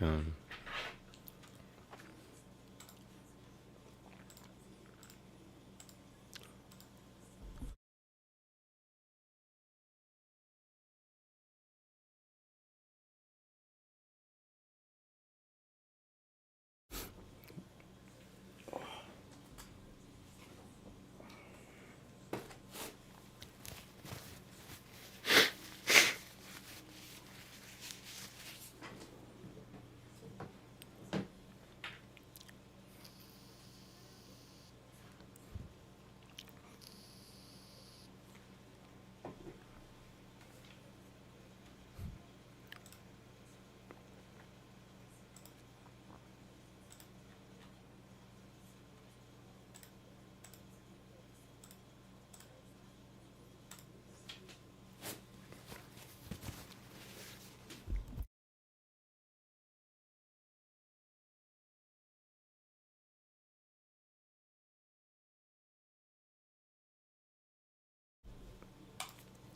Okay.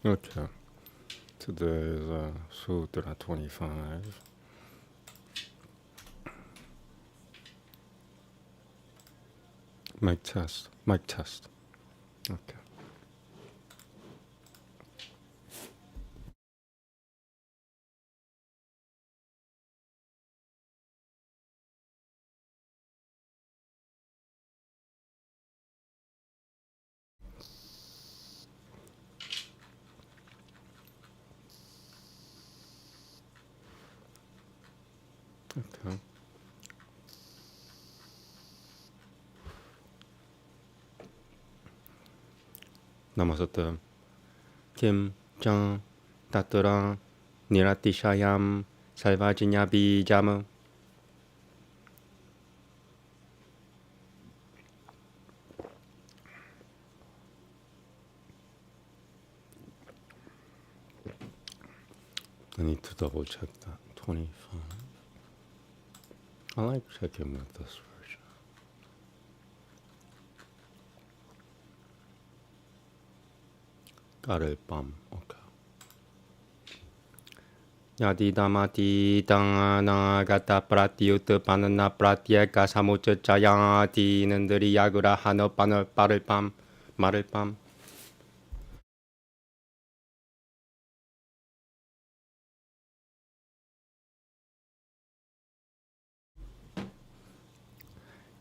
Okay. Today is Sutra 25. Mic test. Mic test. Okay. Okay. Namaste. Kim Jang Tatura Niratishayam Salvajinya Bijam. I need to double check that. 25. I like checking with this version. Karelpam. Okay. Yadi damati dana gata pratyut panana pratyeka samucha chayati nandari yagura hano panal parelpam. Marelpam.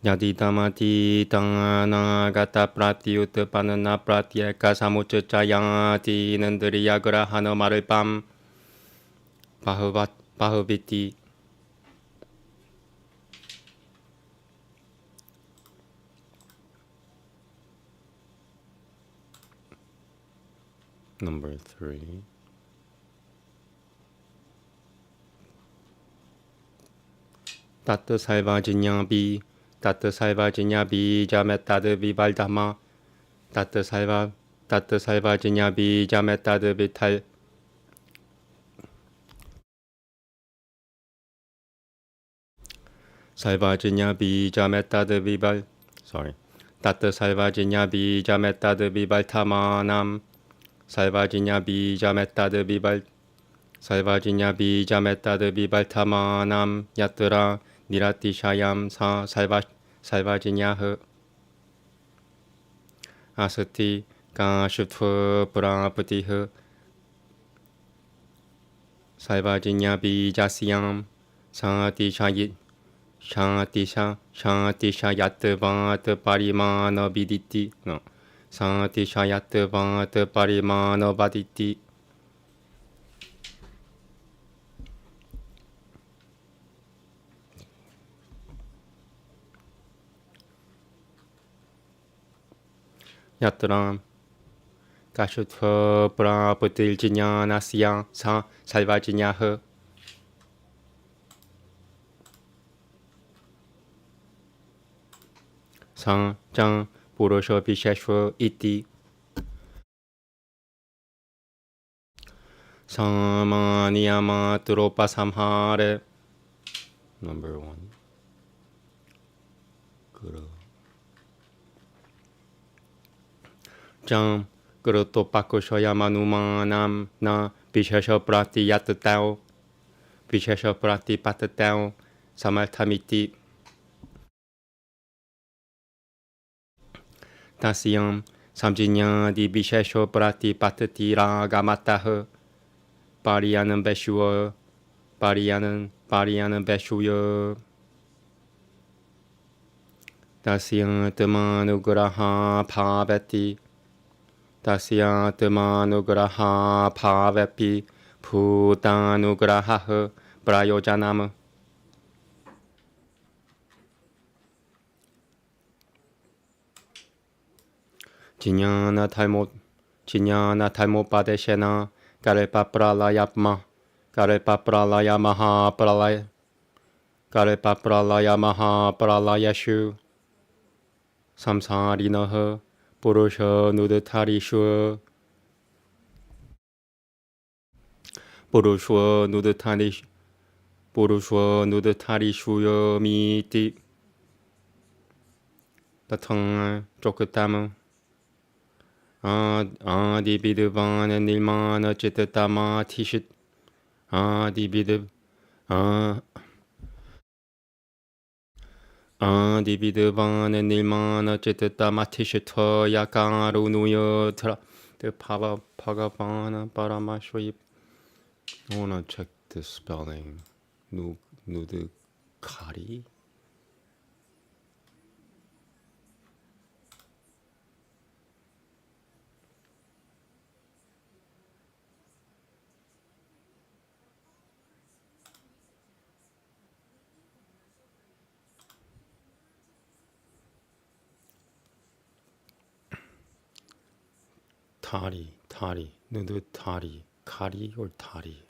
Yadi damati dana gata pratyut panana pratyeka samucha chayati nandari yagura hano marelpam. Bahuviti. Number 3. Tat salvajinya bi jametad vivaldama. Tat salvajinya bi jametad vital. Salvajinya bi jametad vival. Sorry. Tat salvajinya bi jametad vivaltamanam. Salvajinya bi jametad vival. Salvajinya bi jametad vivaltamanam yatra niratishayam sa salvajinya asati ka shutva prapatih salvajinya bi jasyam shanti shayat vat parimana viditi. No. Shanti shayat vat parimana vaditi. Yatra Kashutva Prapatil Jinyanasya Sa Salvajinya Sang Jang Purusha Visheshva Iti Samaniyama Turopa Samhare. Number 1. Guru Jam Guruto Pakushoya Manumanam Na Vishesha Prati Yatatao Vishesha Pratipatatao Samarthamiti Tasyam Samjinya Di Vishesha Pratipatati Ragamatah Pariyanam Beshua Pariyanam Beshuya Tasyanatamanugraha Bhavati Tasyanatamanugraha Bhavepi Bhutanugraha Prayojanam Jnana Talmopadeshena Karepa Pralayapma Karepa Pralaya Maha Pralaya Karepa Pralaya Maha Pralayashu Samsarinaha Purusha Nudatarishwa Purusha Nudatarishwa Miti Tatang Jokatama Adi Bidavana Nilmana Chitatama Tishit Adi Bidav Adi Bidavana Nilmana Chitatama Tishita Yakaru Nuyatra the Bhagavana Paramashvayip. I want to check the spelling. Nudukari? Tari, Nudutari, Kari or Tari?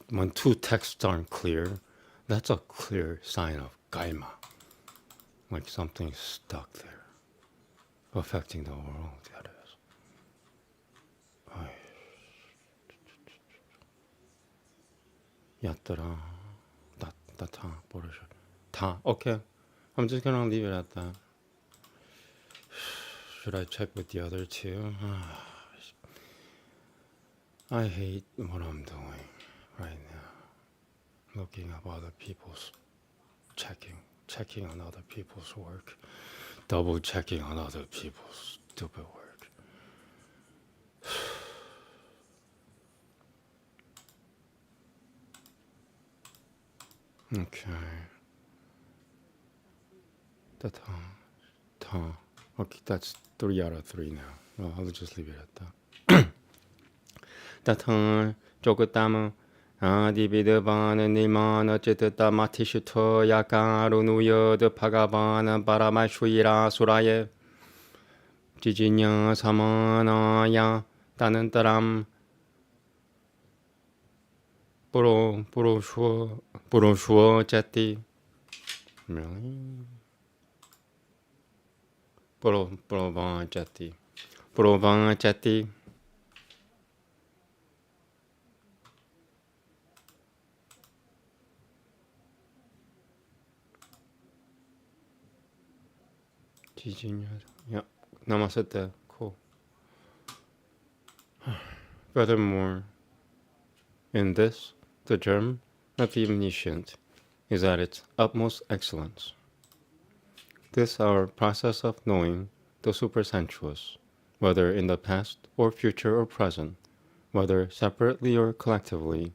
When two texts aren't clear, that's a clear sign of gaima, like something's stuck there, affecting the world, that is. Yatra, ta, Borusha, ta, okay, I'm just gonna leave it at that. Should I check with the other two? I hate what I'm doing right now. Looking up other people's, checking on other people's work, double checking on other people's stupid work. Okay. Ta. Okay, that's 3 out of 3 now. Well, I'll just leave it at that. Tatan, Jokotama, Adibidavana, Nilmana, Chitata, Matishuto, Yakarunuya, the Bhagavana, Paramashvira, Suraye, Jijinya, Samanaya, Tanantaram, Purushwa, Jati. Really? Purava Jati. Yep. Namaste. Cool. Furthermore, in this, the germ of the omniscient is at its utmost excellence. This our process of knowing the supersensuous, whether in the past or future or present, whether separately or collectively,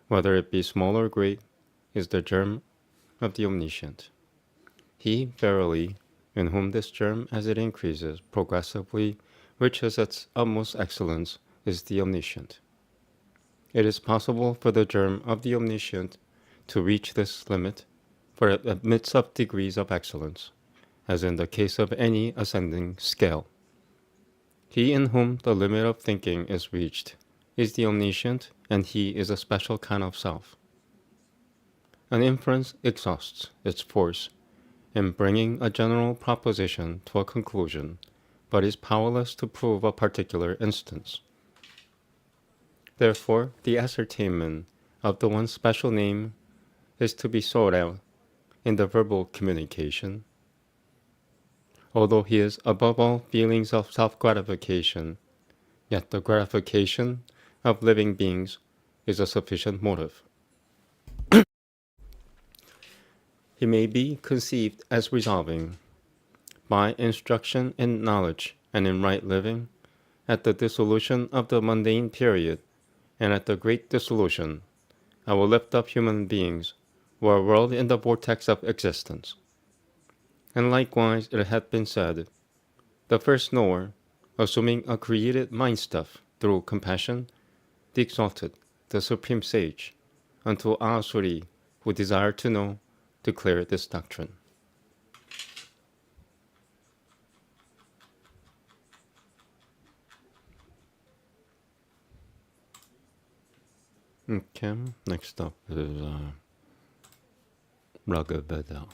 whether it be small or great, is the germ of the omniscient. He, verily, in whom this germ, as it increases progressively, reaches its utmost excellence, is the omniscient. It is possible for the germ of the omniscient to reach this limit, for it admits of degrees of excellence, as in the case of any ascending scale. He in whom the limit of thinking is reached is the omniscient, and he is a special kind of self. An inference exhausts its force in bringing a general proposition to a conclusion, but is powerless to prove a particular instance. Therefore, the ascertainment of the one special name is to be sought out in the verbal communication. Although he is above all feelings of self-gratification, yet the gratification of living beings is a sufficient motive. He may be conceived as resolving, by instruction in knowledge and in right living, at the dissolution of the mundane period, and at the great dissolution, I will lift up human beings who are whirled in the vortex of existence. And likewise it hath been said, the first knower, assuming a created mind-stuff through compassion, the exalted, the supreme sage, unto Asuri, who desire to know, declare this doctrine. Okay, next up is Veda.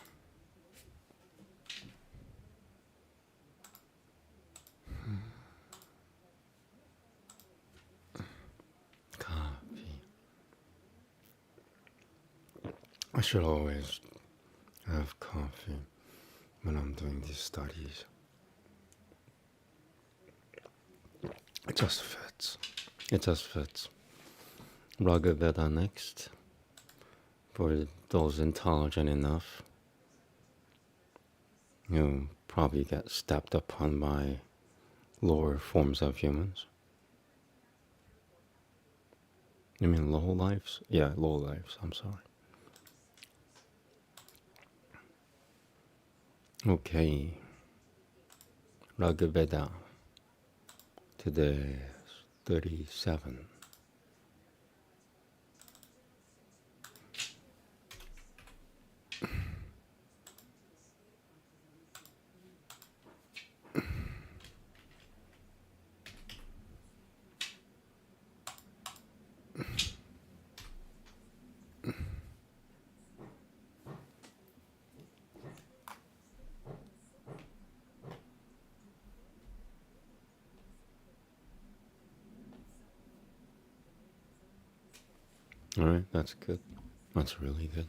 Coffee. I should always have coffee when I'm doing these studies. It just fits. It just fits. Veda next, for those intelligent enough. You probably get stepped upon by lower forms of humans. You mean low lives? Yeah, low lives, I'm sorry. Okay. Veda. Today is 37. All right, that's good. That's really good.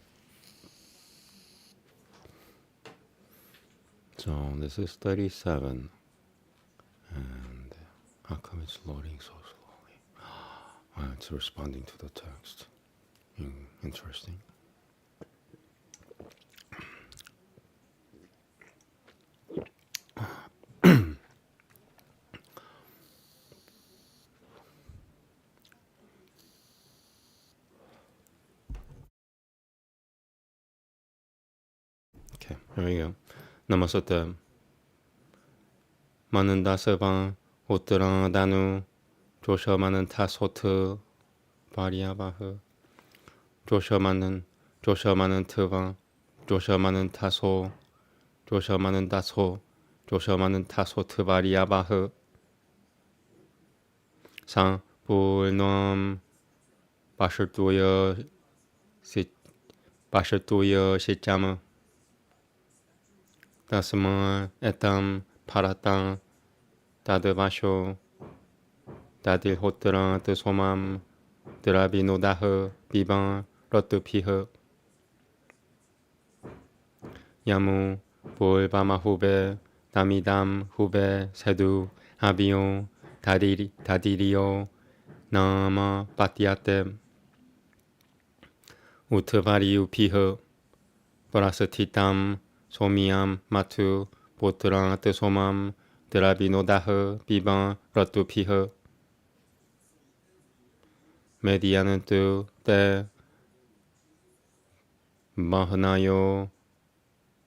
So this is 37. And how come it's loading so slowly? Wow, it's responding to the text. Interesting. Okay, here we go. Namaste. 많은 다스방 호트랑 다누 조셔마는 타소트 바리아바흐 조셔마는 트방 조셔마는 타소 조셔마는 다소 조셔마는 타소트 바리아바흐 상 불놈 바셔뚜여 시짜무 다스마 에탐 파라땅 다드 바쇼 다딜 호트랑 드소맘 드라비노다흐 비방 러트피흐 야무 볼바마 후베 다미담 후베 세두 아비오 다디리오 나마 바티아테 우트바리우 피흐 브라스티탐 소미암 마투 보트랑 뜨소맘 드라비노다흐 비방 러투피흐 메디아는 뜨때 마흐나요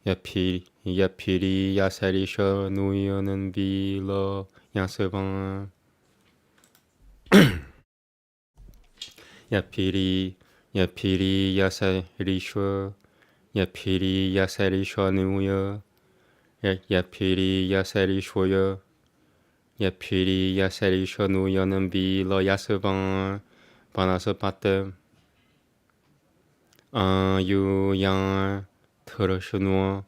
야피리 야세리셔 누이어는 빌러 야스방 야피리 야세리셔 누이어 야피리 야세리셔 누이어는 빌러 야스방 바나스 파테 아유양 트르시누어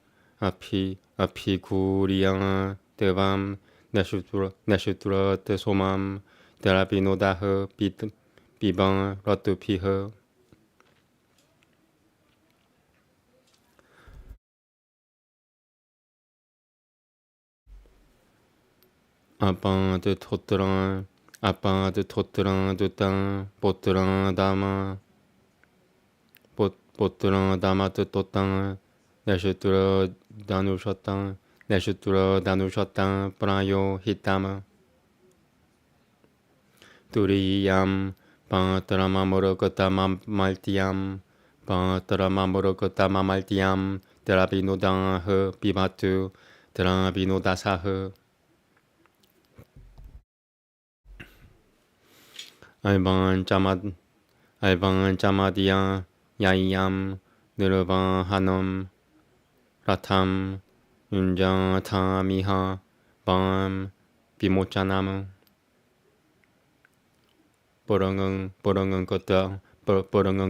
아피구리양 데밤 네슈투라 데소맘 데라비노다흐 비방 러투피흐 아방 데 토트랑 Apa de totran dutan, potran dama, potran dama de totan, neshutura danushatan, neshutura danushatan, prayo hitama. Turiyam, pantaramamurokotama maltiam, pantaramamurokotama maltiam, terabinodan he pibatu, terabinodasah. Alban Chamadiya Yayam Nirvan Hanam Ratam Unjatamiha Bam Vimochanam Porangang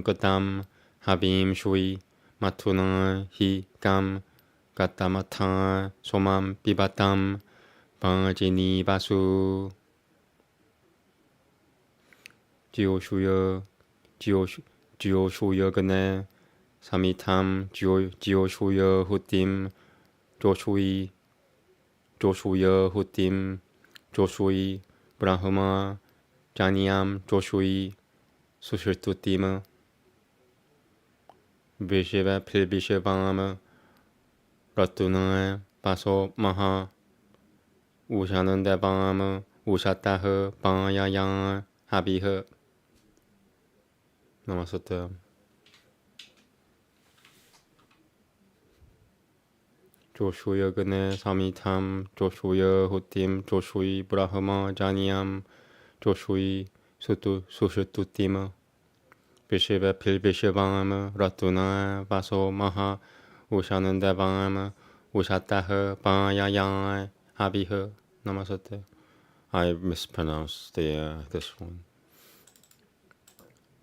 Kotam Habim Shui Matuna Hi Kam Katamata Somam Pibatam Pajini Basu Jioshuya Gane Samitam Jioshuya Hutim Joshui Hutim Joshui Brahma Janiam Joshui Sushirtutima Visheva Pilvishevam Ratuna Paso Maha Ushanandavam Ushataha Panyayam Habiha Namaste. Joshuya Gane Samitam Joshuya Hutim Joshui Brahma Janiam Joshui Sushitutima Visheva Pilvishevam Ratuna Vaso Maha Ushanandavam Ushataha Panyayam Habiha Namaste. I mispronounced this one.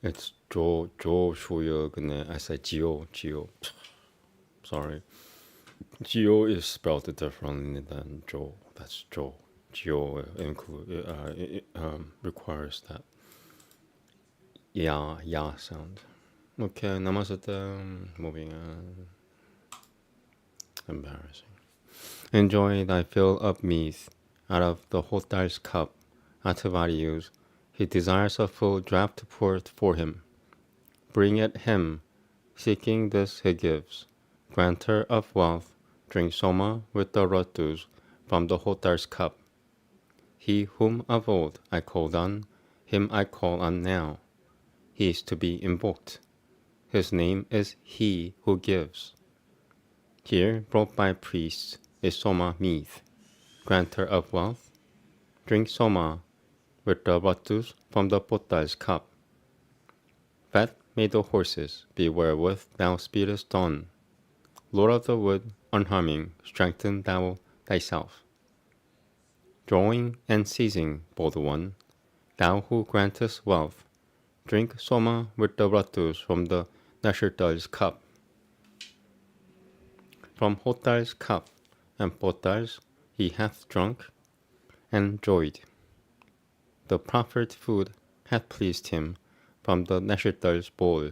It's Joshuya Gane. I said Geo. Sorry. Geo is spelled differently than Jo. That's Jo. Geo requires that ya sound. Okay, Namaste. Moving on. Embarrassing. Enjoy thy fill of mead out of the Hotar's cup. Atavarius, he desires a full draught poured for him. Bring it him. Seeking this he gives. Granter of wealth, drink Soma with the Ratus from the Hotar's cup. He whom of old I called on, him I call on now. He is to be invoked. His name is He who gives. Here, brought by priests, is Soma mead. Granter of wealth, drink Soma with the Ratus from the Hotar's cup. Fat may the horses be wherewith thou speedest on. Lord of the wood, unharming, strengthen thou thyself. Drawing and seizing, bold one, thou who grantest wealth, drink Soma with the Ratus from the Nashertal's cup. From Hotar's cup and Potar's he hath drunk and joyed. The proffered food hath pleased him from the Nashertal's bowl.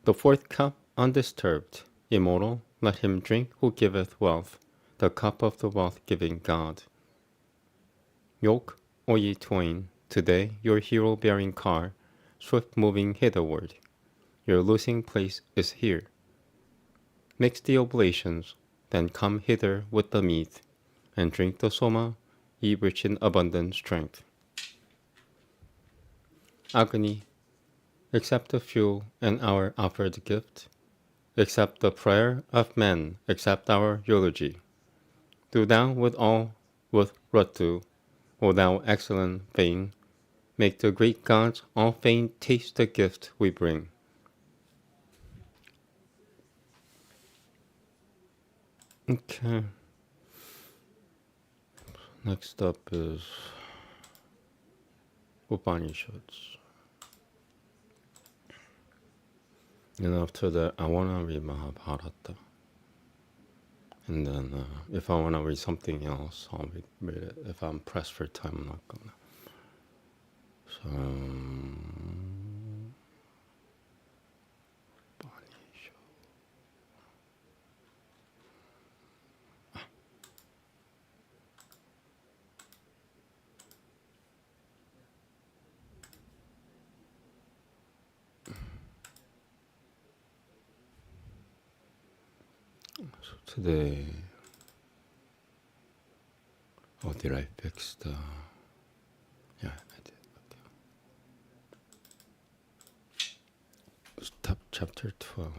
The fourth cup undisturbed, immortal, let him drink who giveth wealth, the cup of the wealth-giving God. Yoke, O ye twain, today your hero-bearing car, swift-moving hitherward. Your loosing place is here. Mix the oblations, then come hither with the meat, and drink the Soma, ye rich in abundant strength. Agony, accept the fuel and our offered gift. Accept the prayer of men, accept our eulogy. Do thou with Ratu, O thou excellent fane, make the great gods all fain taste the gift we bring. Okay. Next up is Upanishads. And after that, I want to read Mahabharata. And then if I want to read something else, I'll read it. If I'm pressed for time, I'm not gonna. So, So today, oh, did I fix the? Yeah, I did. Okay. Stop chapter 12.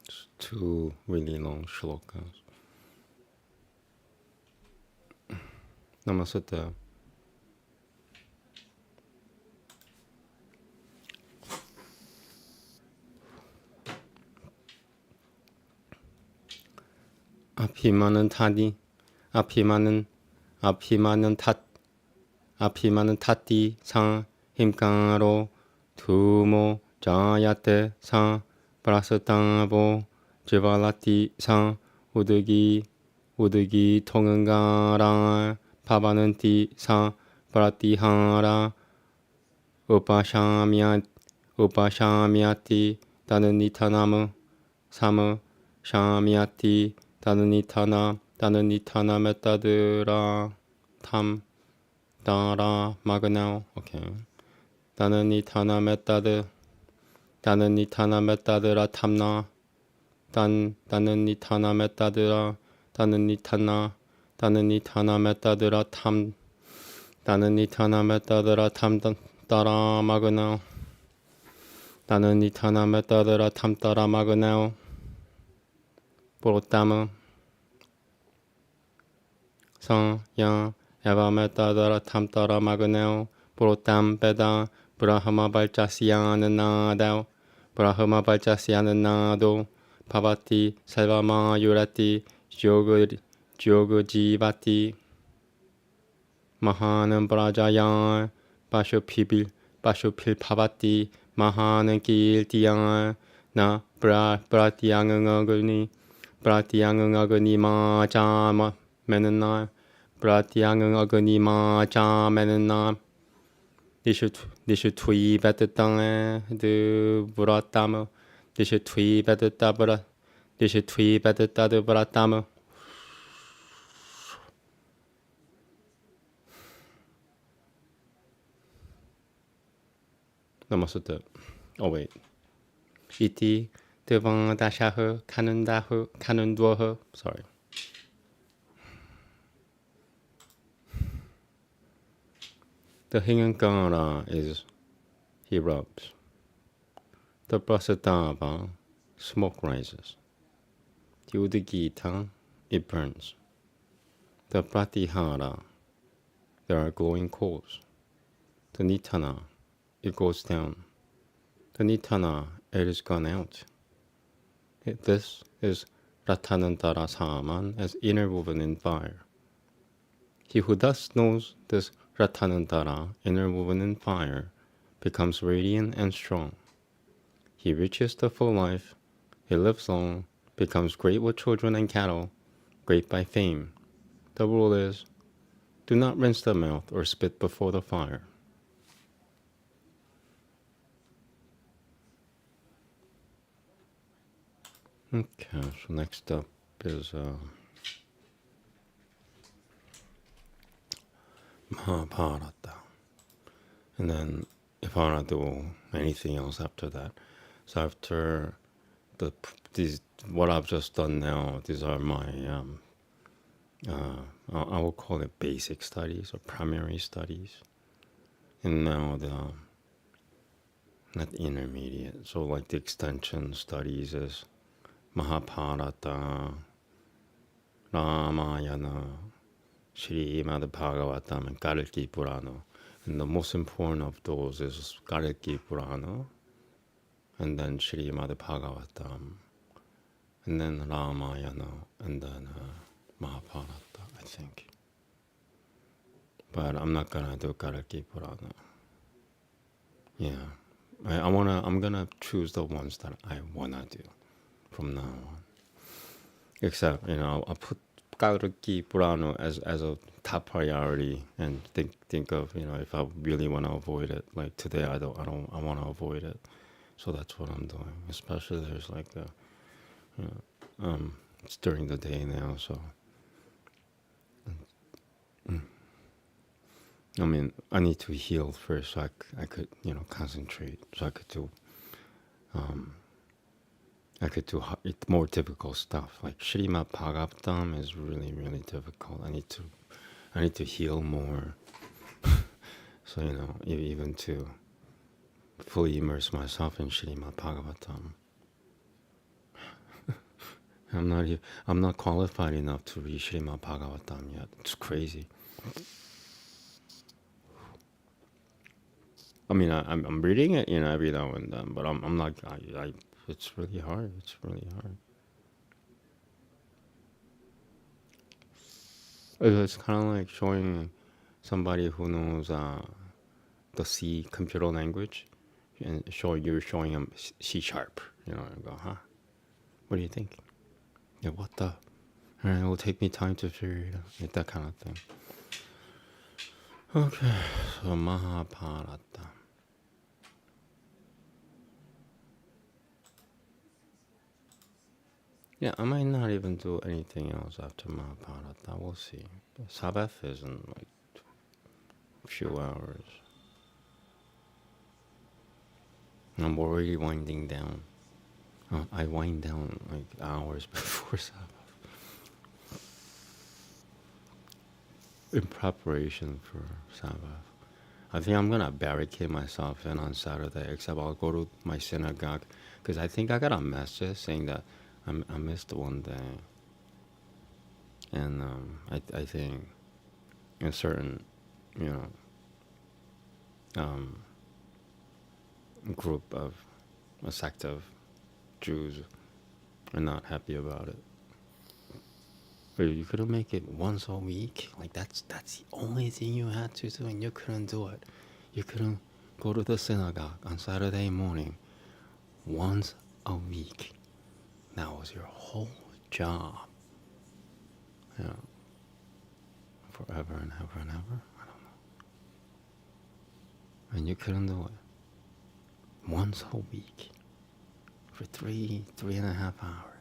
It's two really long shlokas. Namaste. 앞이 타디, 앞이 많은 타띠 상 힘강로 두모 자야테 상 브라스탕보 지발라띠 상 우드기 통은가랑 파바는 띠상 브라띠하라 우파샤미아티 다는 니타나무 사무 샤미아티 다는 니타나 메타드라 탐 따라 마그나오 오케이 다는 니타나 메타드라 탐나 다는 니타나 메타드라 다는 니타나 메타드라 탐 다는 니타나 메타드라 탐 따라 마그나오 다는 니타나 메타드라 탐 따라 마그나오 보로타무 성양 에바 메타드라 탐 따라 마그나오 보로탐 베다 브라하마 발자시야는 나다오 브라하마 발자시야는 나도 바바티 살바마 유라티 조그 지바티 마하는 브라자양 바쇼필 파바티 마하는 길티양 나 브라티양은 어그니 마자 매는 날 브라티양은 어그니 마자 매는 날 니슈 투이 베트 땅에 드 브라타무 니슈 투이 베트 따드 브라타무 Namaste. Oh wait. Iti devant dashahu kanunduahu. Sorry. The hingankara is he rubs. The prasadava, smoke rises. The udagita, it burns. The pratihara, there are glowing coals. The nitana, it goes down. The nitana, it is gone out. This is Ratanantara Saman as inner woven in fire. He who thus knows this Ratanantara, inner woven in fire, becomes radiant and strong. He reaches the full life, he lives long, becomes great with children and cattle, great by fame. The rule is, do not rinse the mouth or spit before the fire. Okay, so next up is Mahabharata. And then if I want to do anything else after that, so after these what I've just done now, these are my I will call it basic studies or primary studies. And now the not intermediate, so like the extension studies is Mahabharata, Ramayana, Srimad Bhagavatam, and Kalki Purana. And the most important of those is Kalki Purana, and then Srimad Bhagavatam, and then Ramayana, and then Mahabharata, I think. But I'm not gonna do Kalki Purana. Yeah, I'm gonna choose the ones that I wanna do from now on. Except, I'll put Kalki Purana as a top priority and think of, if I really want to avoid it. Like today, I want to avoid it. So that's what I'm doing. Especially there's like you it's during the day now, so I mean, I need to heal first, so I could concentrate, so I could do more difficult stuff. Like Srimad Bhagavatam is really, really difficult. I need to heal more. So even to fully immerse myself in Srimad Bhagavatam, I'm not qualified enough to read Srimad Bhagavatam yet. It's crazy. I mean, I'm reading it, every now and then, but I'm not. It's really hard. It's really hard. It's kind of like showing somebody who knows the C computer language, and you're showing them C sharp. And go, huh? What do you think? Yeah, what the? It will take me time to figure it out. Like that kind of thing. Okay, so Mahabharata. Yeah, I might not even do anything else after Mahabharata. We'll see. Sabbath is in like a few hours. I'm already winding down. I wind down like hours before Sabbath in preparation for Sabbath. I think I'm gonna barricade myself in on Saturday, except I'll go to my synagogue because I think I got a message saying that I missed one day, and I think a certain group of a sect of Jews are not happy about it. But you couldn't make it once a week? Like that's the only thing you had to do, and you couldn't do it. You couldn't go to the synagogue on Saturday morning once a week. That was your whole job. Forever and ever and ever. I don't know. And you couldn't do it once a week for 3.5 hours.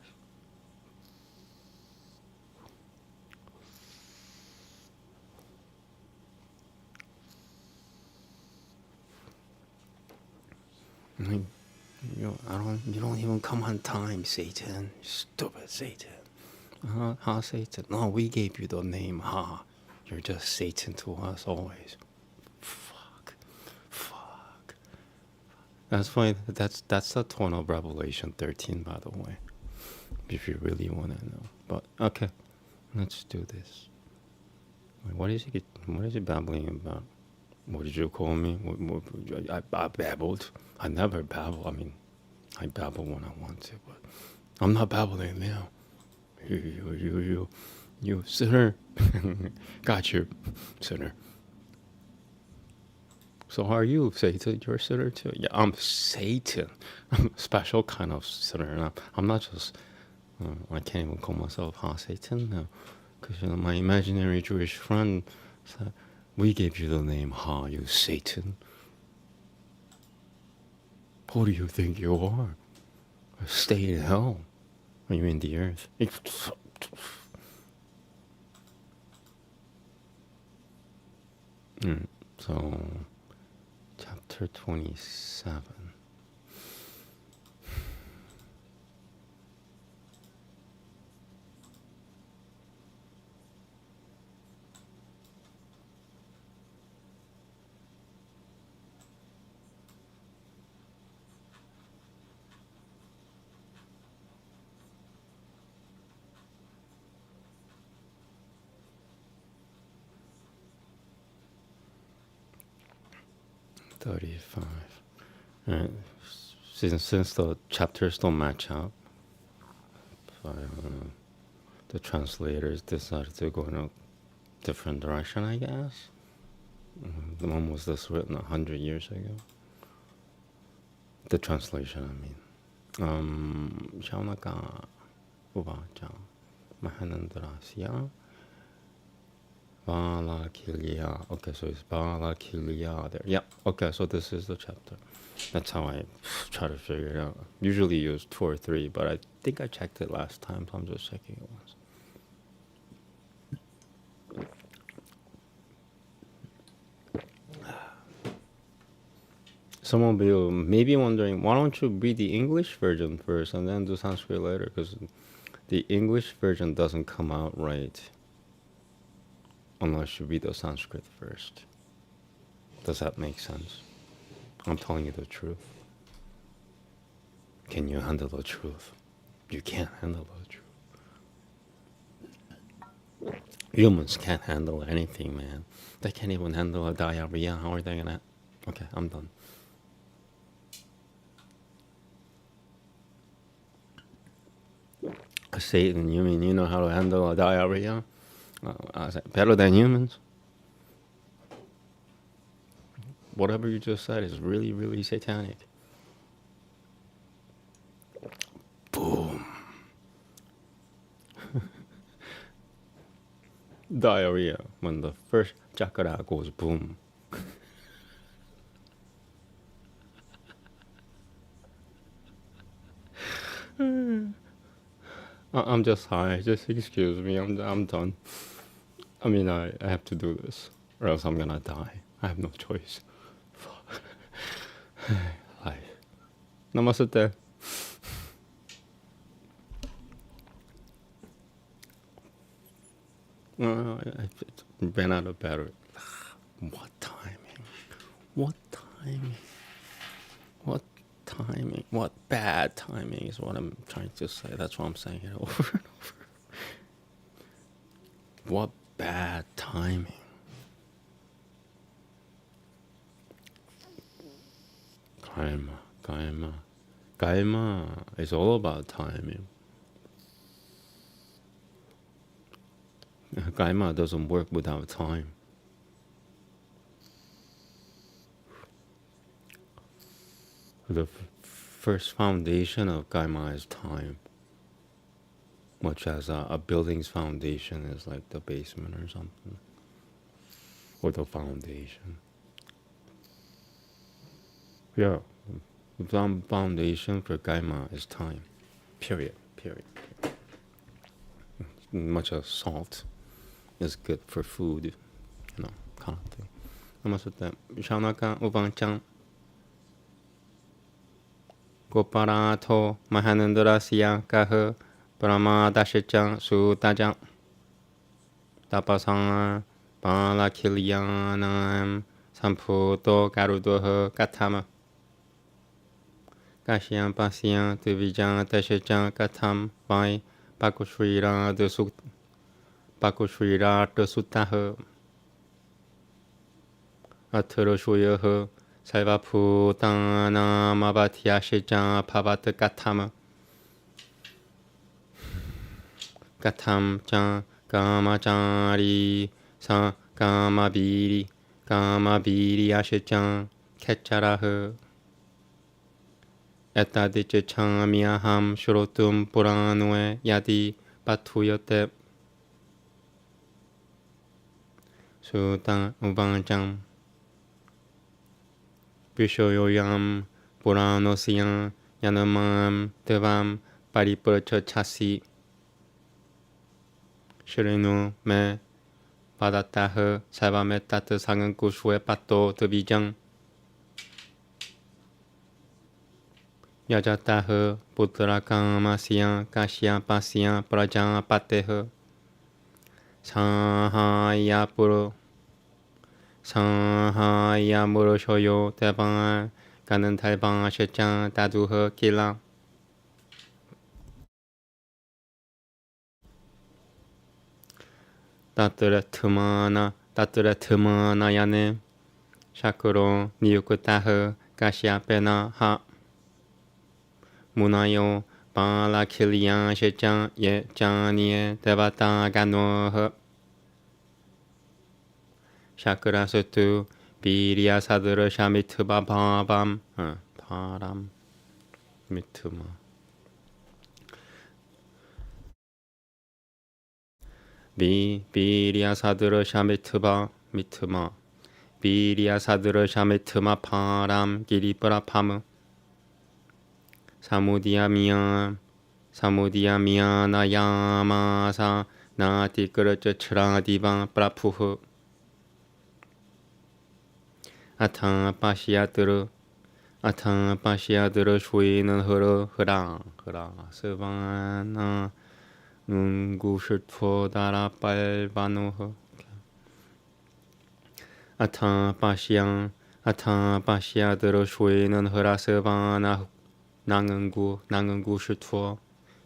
Like, you don't even come on time, Satan. Stupid Satan. Ha, Satan. No, we gave you the name Ha. You're just Satan to us always. Fuck. That's why that's the tone of Revelation 13, by the way. If you really want to know. But okay, let's do this. What is he babbling about? What did you call me? I babbled. I never babble. I mean, I babble when I want to, but I'm not babbling now. You sinner. Got you, sinner. So are you, Satan? You're a sinner too? Yeah, I'm Satan. I'm a special kind of sinner. I'm not just, I can't even call myself Satan now. Because my imaginary Jewish friend said, we gave you the name you Satan. Who do you think you are? Stay in hell. Are you in the earth? So, chapter 27. Right. Since the chapters don't match up, the translators decided to go in a different direction, I guess. When was this written? 100 years ago? The translation, I mean. Shaunaka Uvacha Mahanandarasya Valakilya. Okay, so it's Valakilya there. Yeah, okay, so this is the chapter. That's how I try to figure it out. Usually use 2 or 3, but I think I checked it last time, so I'm just checking it once. Someone will maybe wondering, why don't you read the English version first and then do Sanskrit later? Because the English version doesn't come out right unless you read the Sanskrit first. Does that make sense? I'm telling you the truth. Can you handle the truth? You can't handle the truth. Humans can't handle anything, man. They can't even handle a diarrhea. How are they gonna? Okay, I'm done. Satan, you mean you know how to handle a diarrhea? I said, better than humans? Whatever you just said is really, really satanic. Boom. Diarrhea, when the first chakra goes boom. I'm just high. Just excuse me. I'm done. I mean, I have to do this, or else I'm gonna die. I have no choice. Life. Namaste. I ran out of battery. What timing? What timing? What timing? What bad timing is what I'm trying to say. That's what I'm saying it over and over. What bad timing? Karma is all about timing. Karma doesn't work without time. The first foundation of karma is time, much as a building's foundation is like the basement or something, or the foundation. Yeah, the foundation for karma is time. Period. Much as salt is good for food, kind of thing. Namaste. Shaunaka Uvanchan. Goparato Mahanandarasya Kaha Paramadashichan Sudajang Tapasanga Balakilyanam Samputo Garudoha Katama Kashyam Pasyam Divijan Dashichan Katam Vai Pakushvira de Sutaha Aturoshuyaha Saivaputana Mabatya Shijan Pavat Gatama Gatam Jan Gamachari Sa Gamabiri Ashijan Kecharaha Etadiche Chamiyaham Shrotum Puranue Yadi Batuyote Sudan Ubanjam Vishoyoyam Puranosiyan Yanamam Devam Paripurcha Chasi Shirinu Me Padataha Savametat Sangan Kushwe Pato Tubijang Yajataha Putrakamasiyan Kashya Pasyan Prajan Pateha Sahayapuro Sahayamuro Shoyo Teban Ganan Taiban Shechan Daduha Kila Taturetumana Yane Shakuro Niyukutaha Kashya Pena Ha Munayo Bala Kilian Shechan Ye Janie Devata Ganoha Shakura Sutu Birya Sadura Shamitba Bhabam Param Mituma 비리아사드르 샤미트바 미트마 비리아사드르 샤미트마 파람 기리브라파무 사무디아미야나야마사 나티끄르츠 츠라디바 프라푸흐 아타파시아드르 슈이는 흐라 스바나 눈구슈토다라 빨바노흐 아타파시아드르 슈이는 흐라 스바나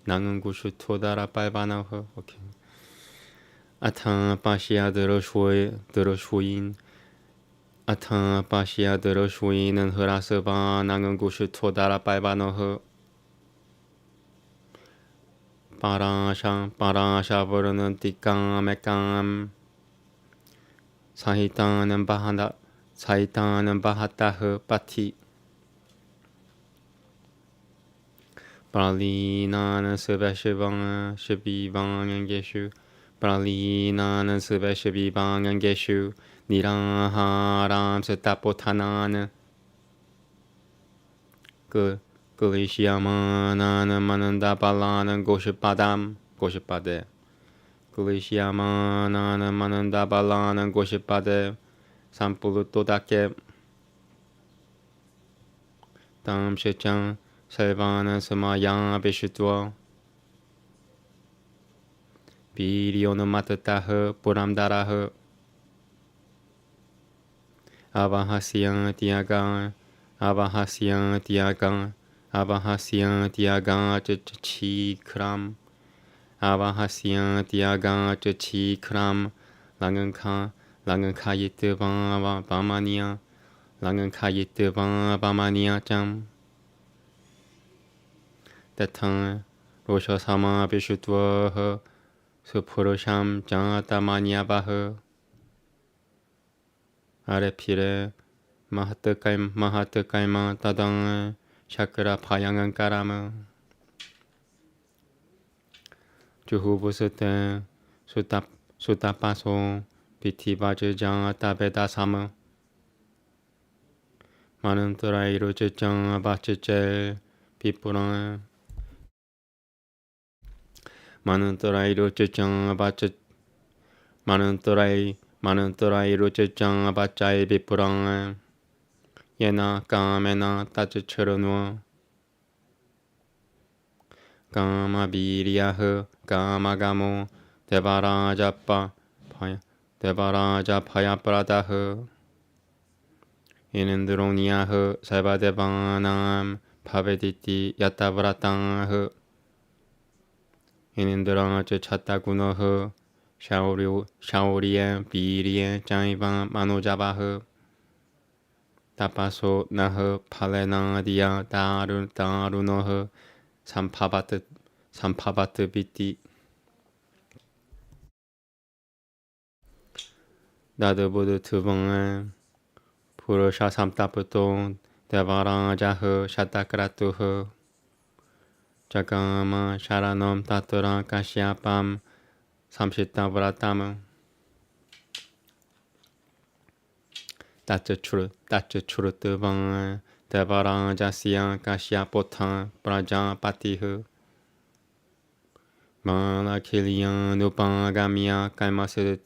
낭은구슈토다라 빨바노흐 오케이. 아타파시아드르 슈이는 흐라 스바나 낭은구슈토다라 빨바노흐 빠라샤브르는 띠까메깜 사히타는 바하타흐 파티 발리나는 스베시방연계슈 발리나는 스베시방연계슈 니라하람 스타포타나는 글리시아마나는 마는다 발라는 고시바데 글리시아마나는 마는다 발라는 고시바데 산불루토다케 다음 시장 셀바는 스마야 비슈투어 비리오는 마트타흐 보람다라흐 아바하시양 디아가 쯔치크람 쯔치크람 랑은카이트바마니아 짬 대탕 로셔사마 비슈투어허 스푸르샴 장아타마니아바흐 아레피레 마하트카이마 따당 샤크라 파양은 까라무 주후부스테 수타파소 비티바즈장 따베다사무 많은 또라이로 쯔정 바츠젤 비뿌랑 많은 또라이로 쯔정 바짜이 비뿌랑 예나 까메나 따츠처러누어 까마비리아흐 까마가모 데바라자 파야프라다흐 이는드로니아흐 살바데바남 파베디티 야타브라땅흐 이는드랑아츠 차타구너흐 샤오리에 비리에 짜이바 마노자바흐 타파소 나흐 팔레나디아 다루너흐 삼파바트 비티 나드보드 트봉에 부르샤 삼타프토 데바라자흐 샤타크라투흐 자카마 샤라놈 타트라 카시아팜 삼시타브라타무 따츠추르뜨방에 데바라자시아 카시아포탄 프라자파티흐 마나킬리아 누파가미아 깔마시드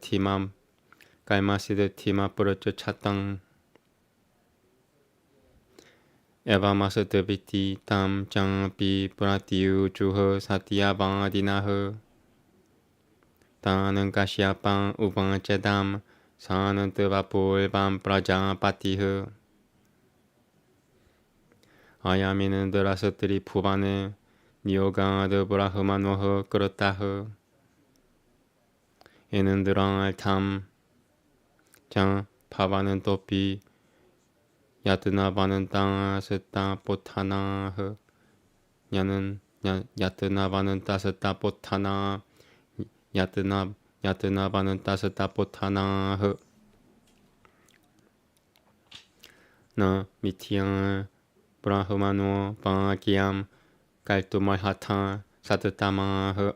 티마 프르츠 차땅 에바마스드 비티 탐장비 프라티우 주허 사티아바디나흐 다는 카시아빵 우방제담 사는 뜨바풀밤 프라자파티흐 아야미는 드라스트리 푸바네 니오가드 브라흐마노흐 그렇다흐 이는 드랑알탐 장 파바는 또비 야트나바는 땅스타 포타나흐 야트나바는 따스타 포타나 야트나바는 따스타 포타나흐 나 미티앙 브라흐마노 방아기암 깔투말하타 사트타마흐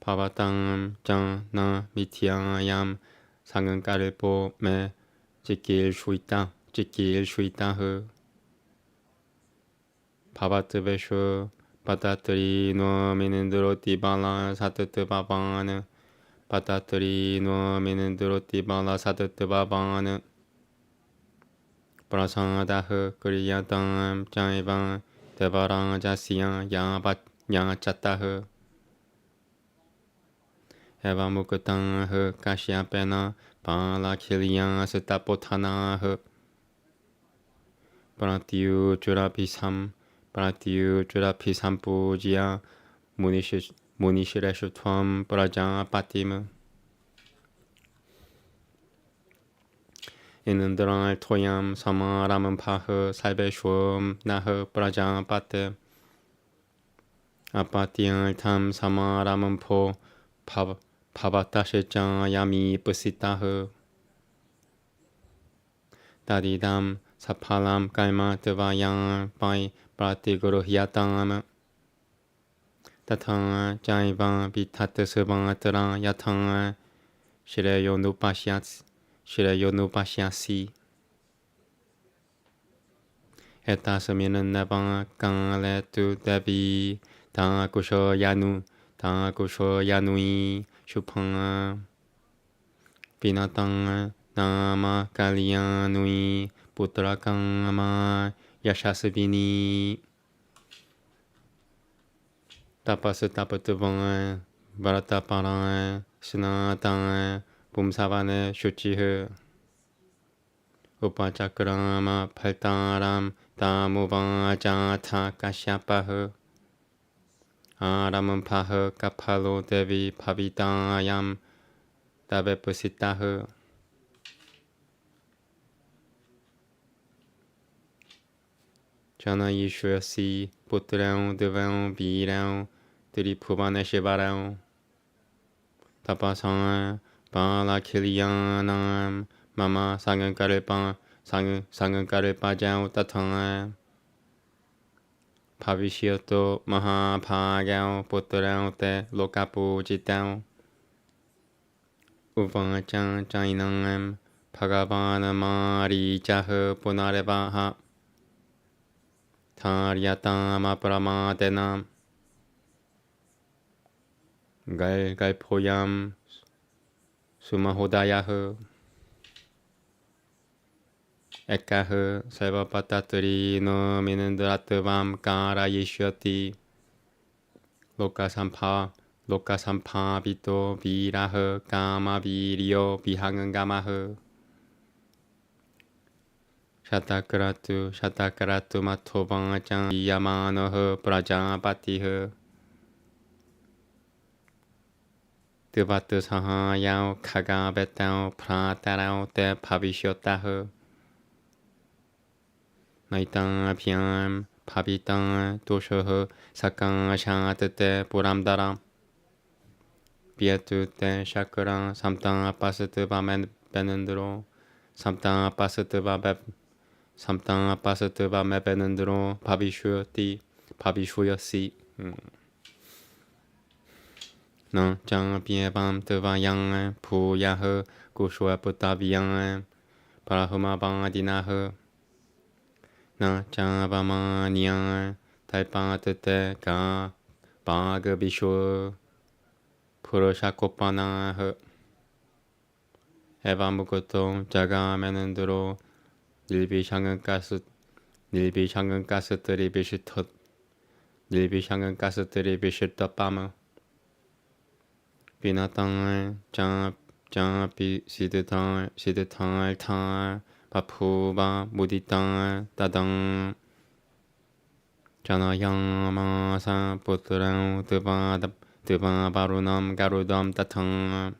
파바땅 짱나 미티양얌 상은가를 봄에 지킬 수 있다 흐 파바트베슈 바타트리 노미는드로 띠발라 사트트 바바는 바타트리 노미는드로 띠발라 사트트 바바는 프라상다흐 그리야땅 짱이방 대바랑 자시양 양짜따흐 에바무크땅흐 카시아페나 발라킬리양 스타포타나흐 프라티우 주라피삼 뿌지야 무니시레슈톰 프라장 파티무 이는드랄 토얌 사마람은 파흐 살베슈엄 나흐 프라장 파테 아파티알 탐 사마람은 포 파바타실장 야미 뿌시타흐 다디담 사팔람 깔마 드바양 바이 프라티그로 히야땅 타탕 짜이방 비타트 스방아트랑 야탕 시레요 누파시아시 에타스미는 나방 깡레투 데비 당아쿠쇼 야누이 슈팡 비나땅 나마 칼리야누이 putrakamma yashasvini tapas tapatuvang varataparang snatang pumsavane shuchihe upachakrama paltaram tamuvang jatha kashyapah arampaha kapalo devi pavitayam tabepusitah Chana Yishwasi Putrão Devão Virão Tripuvana Shivarão Tapasang Palakilianam Mama Sangankarepa Jao Tatang Pavishyoto Mahapagao Putrão Te Lokapu Jitão Uvangachang Chainam Pagavana Mari Jaha Punarevaha 타리아땅 아프라마데남 갈갈포얌 수마호다야흐 에카흐 세바파타트리 노미는드라트밤 까라이슈어티 로카삼파 비토 비라흐 까마비리오 비항은 가마흐 샤타크라투 마토방아짱 야마너흐 프라자파티흐 드바트 사하야오 카가베타오 프라타라오 테 파비쇼타흐 나이땅 피암 파비땅 도셔흐 사강 샤트테 보람다람 비에투 테 샤크랑 삼땅 아파스트 바멘 베는드로 삼땅 아파스트 바메 베는드로 바비슈였시 너 장비에밤 드바양 부야흐 구슈아 부타비양 바라흐마방아디나흐 너 장바마니양 달방아뜨테 가 바그비슈 프로샤코파나흐 에바무고통 자가메는드로 닐비샹은 가스들이 비시터 빠무 비나땅을 장비 시드탕을 탕을 바푸바 무디땅을 따당 자나양마사 보트랑 드바바루남 가루담 따탕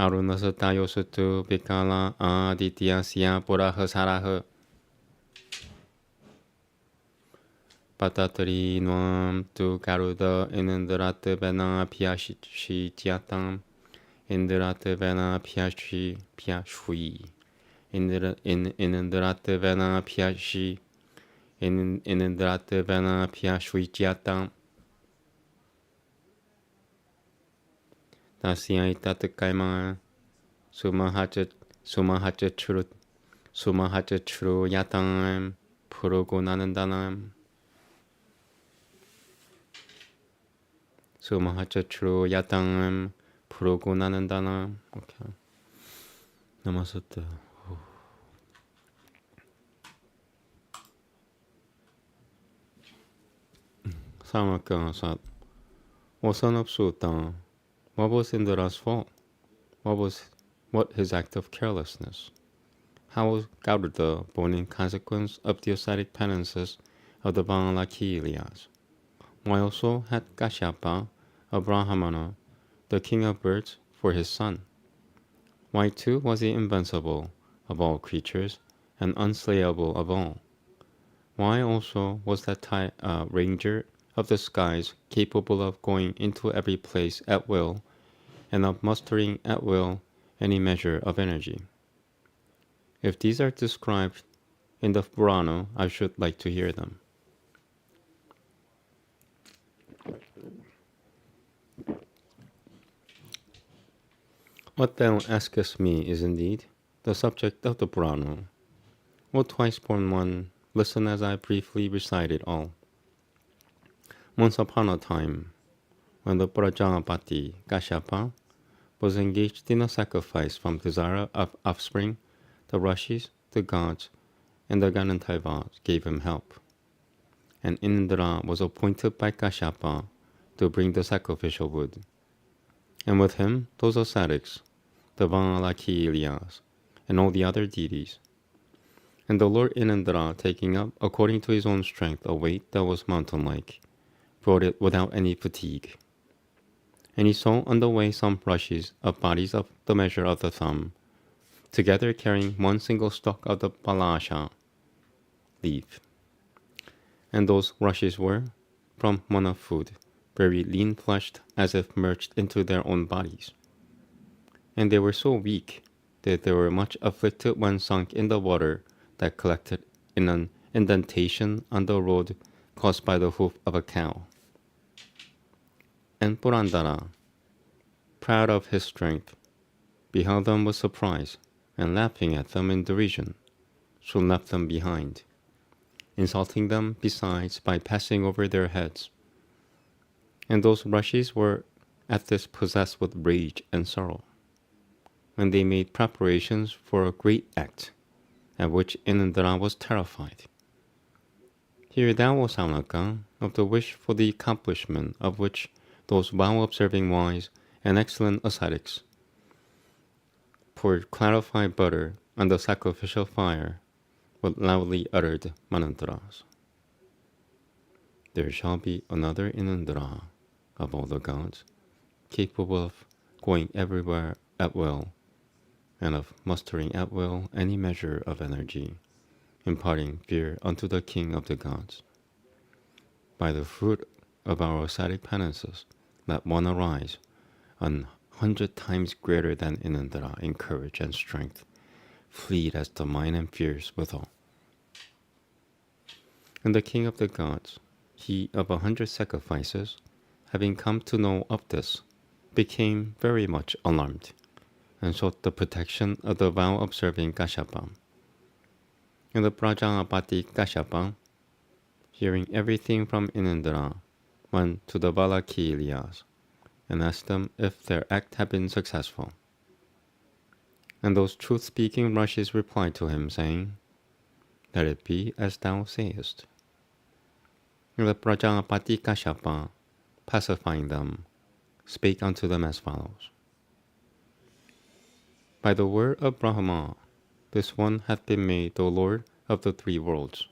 아루너스 타요스투 비칼라 아디티아시아 보라흐 사라흐 파타트리 노암 투 가루더 인드라트 베나 피아시티아땅 인드라트 베나 피아슈이 인드라트 베나 피아슈이티아땅 Dasyai tatakaima sumahacha churu yatam purugo nanandanam sumahacha churu yatam purugo nanandanam. Okay. Namaste. Samaka sat. Wasan absuta. What was Indra's fault? What his act of carelessness? How was Garuda born in consequence of the ascetic penances of the Valakiliyas? Why also had Kashyapa, a Brahmana, the king of birds, for his son? Why too was he invincible of all creatures and unslayable of all? Why also was that ranger of the skies capable of going into every place at will and of mustering at will any measure of energy? If these are described in the Purana, I should like to hear them. What thou askest me is indeed the subject of the Purana. O twice-born one, listen as I briefly recite it all. Once upon a time, when the Prajapati Kashyapa was engaged in a sacrifice from desire of offspring, the Rishis, the gods, and the Gananthayvas gave him help. And Indra was appointed by Kashyapa to bring the sacrificial wood. And with him, those ascetics, the Valakiliyas, and all the other deities. And the Lord Indra, taking up, according to his own strength, a weight that was mountain-like, brought it without any fatigue. And he saw on the way some rushes of bodies of the measure of the thumb, together carrying one single stalk of the palasha leaf. And those rushes were, from mana food, very lean-fleshed, as if merged into their own bodies. And they were so weak that they were much afflicted when sunk in the water that collected in an indentation on the road caused by the hoof of a cow. And Purandara, proud of his strength, beheld them with surprise, and laughing at them in derision, soon left them behind, insulting them besides by passing over their heads. And those Rishis were at this possessed with rage and sorrow, when they made preparations for a great act, at which Indra was terrified. Hear thou, O Saunaka, of the wish for the accomplishment of which those vow-observing wise and excellent ascetics poured clarified butter on the sacrificial fire with loudly uttered mantras. There shall be another Indra of all the gods, capable of going everywhere at will, and of mustering at will any measure of energy, imparting fear unto the king of the gods. By the fruit of our ascetic penances, let one arise, 100 times greater than Indra in courage and strength, fleet as the mind and fierce withal. And the king of the gods, he of 100 sacrifices, having come to know of this, became very much alarmed, and sought the protection of the vow-observing Kashyapa. And the Prajapati Kashyapa, hearing everything from Indra, went to the Valakiliyas, and asked them if their act had been successful. And those truth-speaking Rishis replied to him, saying, Let it be as thou sayest. And the Prajapati Kashyapa, pacifying them, spake unto them as follows. By the word of Brahma, this one hath been made the Lord of the three worlds.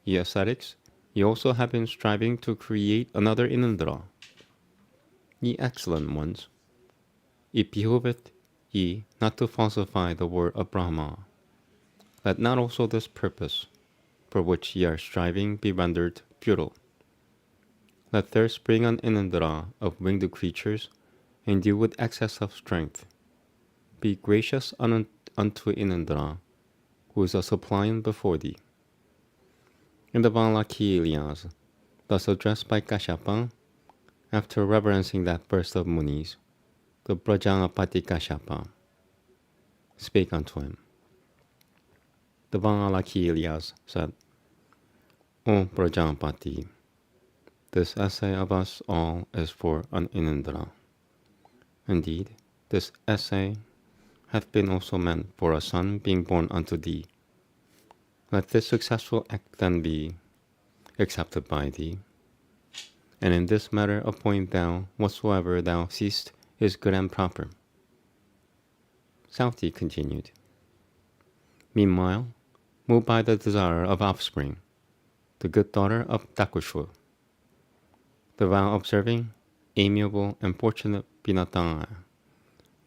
Ye ascetics, ye also have been striving to create another Indra. Ye excellent ones, it behoveth ye not to falsify the word of Brahma. Let not also this purpose, for which ye are striving, be rendered futile. Let there spring an Indra of winged creatures, endued with excess of strength. Be gracious unto Indra, who is a suppliant before thee. And the Valakiliyas, thus addressed by Kashyapa, after reverencing that burst of Munis, The Prajapati Kashyapa spake unto him. The Valakiyas said, O Prajapati, this essay of us all is for an Inindra. Indeed, this essay hath been also meant for a son being born unto thee. Let this successful act then be accepted by thee, and in this matter appoint thou whatsoever thou seest is good and proper. Sauti continued. Meanwhile, moved by the desire of offspring, the good daughter of Dakushur, the vow observing, amiable and fortunate Binatanga,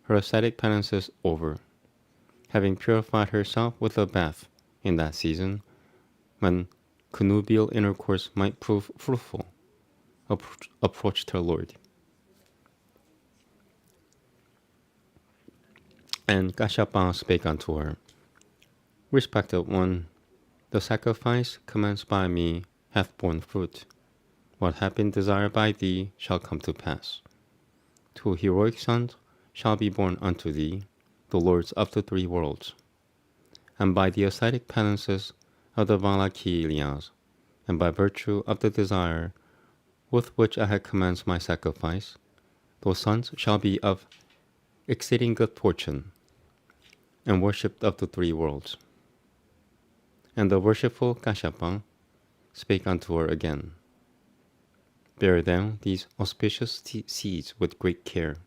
her ascetic penances over, having purified herself with a bath in that season, when connubial intercourse might prove fruitful, approached her lord. And Kashyapa spake unto her, Respected one, the sacrifice commenced by me hath borne fruit. What hath been desired by thee shall come to pass. 2 heroic sons shall be born unto thee, the lords of the 3 worlds. And by the ascetic penances of the Valakiyas, and by virtue of the desire with which I had commenced my sacrifice, those sons shall be of exceeding good fortune, and worshipped of the 3 worlds. And the worshipful Kashyapa spake unto her again, Bear thou these auspicious seeds with great care.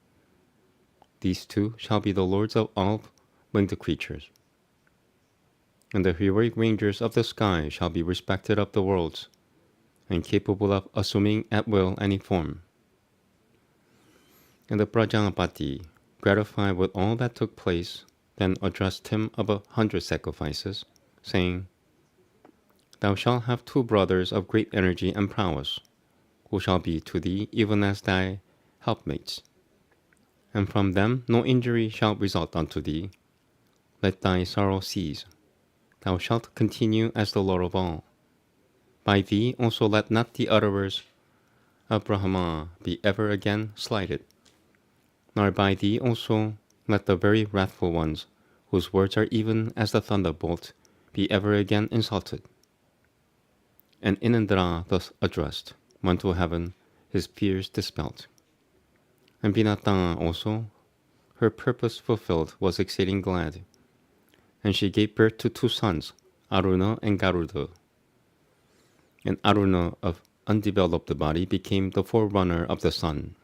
These 2 shall be the lords of all winged creatures. And the heroic rangers of the sky shall be respected of the worlds, and capable of assuming at will any form. And the Prajapati, gratified with all that took place, then addressed him of 100 sacrifices, saying, Thou shalt have 2 brothers of great energy and prowess, who shall be to thee even as thy helpmates. And from them no injury shall result unto thee. Let thy sorrow cease. Thou shalt continue as the Lord of all. By thee also let not the utterers of Brahma be ever again slighted, nor by thee also let the very wrathful ones, whose words are even as the thunderbolt, be ever again insulted. And Inindra thus addressed, went to heaven, his fears dispelled. And Binatanga also, her purpose fulfilled, was exceeding glad. And she gave birth to 2 sons, Aruna and Garuda. And Aruna of undeveloped body became the forerunner of the sun,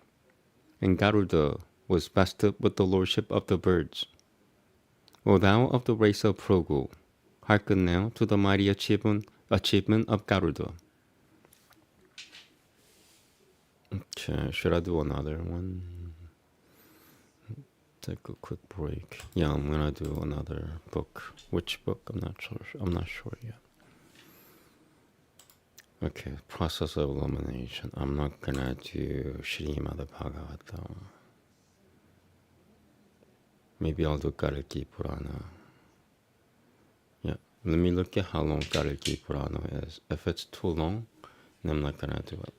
and Garuda was vested with the lordship of the birds. O thou of the race of Phrugu, hearken now to the mighty achievement of Garuda. Okay, should I do another one? Take a quick break. Yeah, I'm gonna do another book. Which book? I'm not sure yet. Okay, process of elimination. I'm not gonna do Srimad Bhagavatam. Maybe I'll do Kalki Purana. Yeah, let me look at how long Kalki Purana is. If it's too long, then I'm not gonna do it.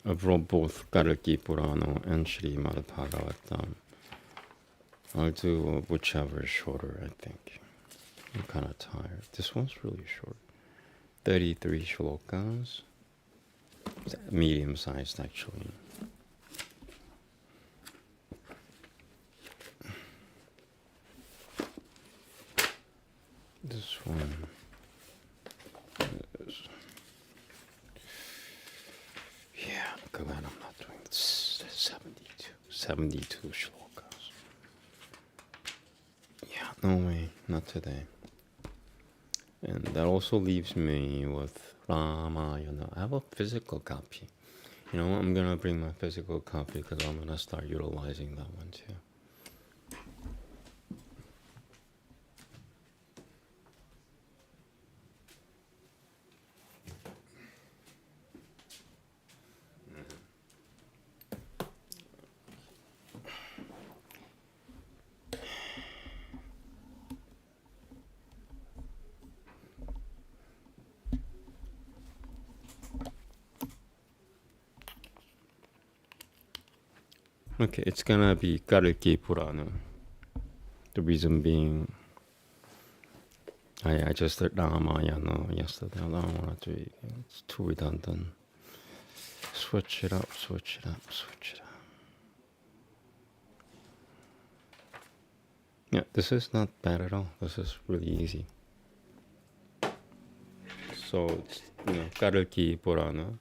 I've wrote both Kalki Purana and Srimad Bhagavatam. I'll do whichever is shorter, I think. I'm kind of tired. This one's really short. 33 shlokas. It's medium-sized, actually. This one is... Yeah, glad I'm not doing this. 72 shlokas. Yeah, no way, not today. And that also leaves me with Ramayana. I have a physical copy. You know, I'm gonna bring my physical copy because I'm gonna start utilizing that one too. Okay, it's gonna be Kalki Purana. The reason being, I just did Ramayana yesterday. I don't want to do it again. It's too redundant. Switch it up, switch it up, switch it up. Yeah, this is not bad at all. This is really easy. So, it's, Kalki Purana.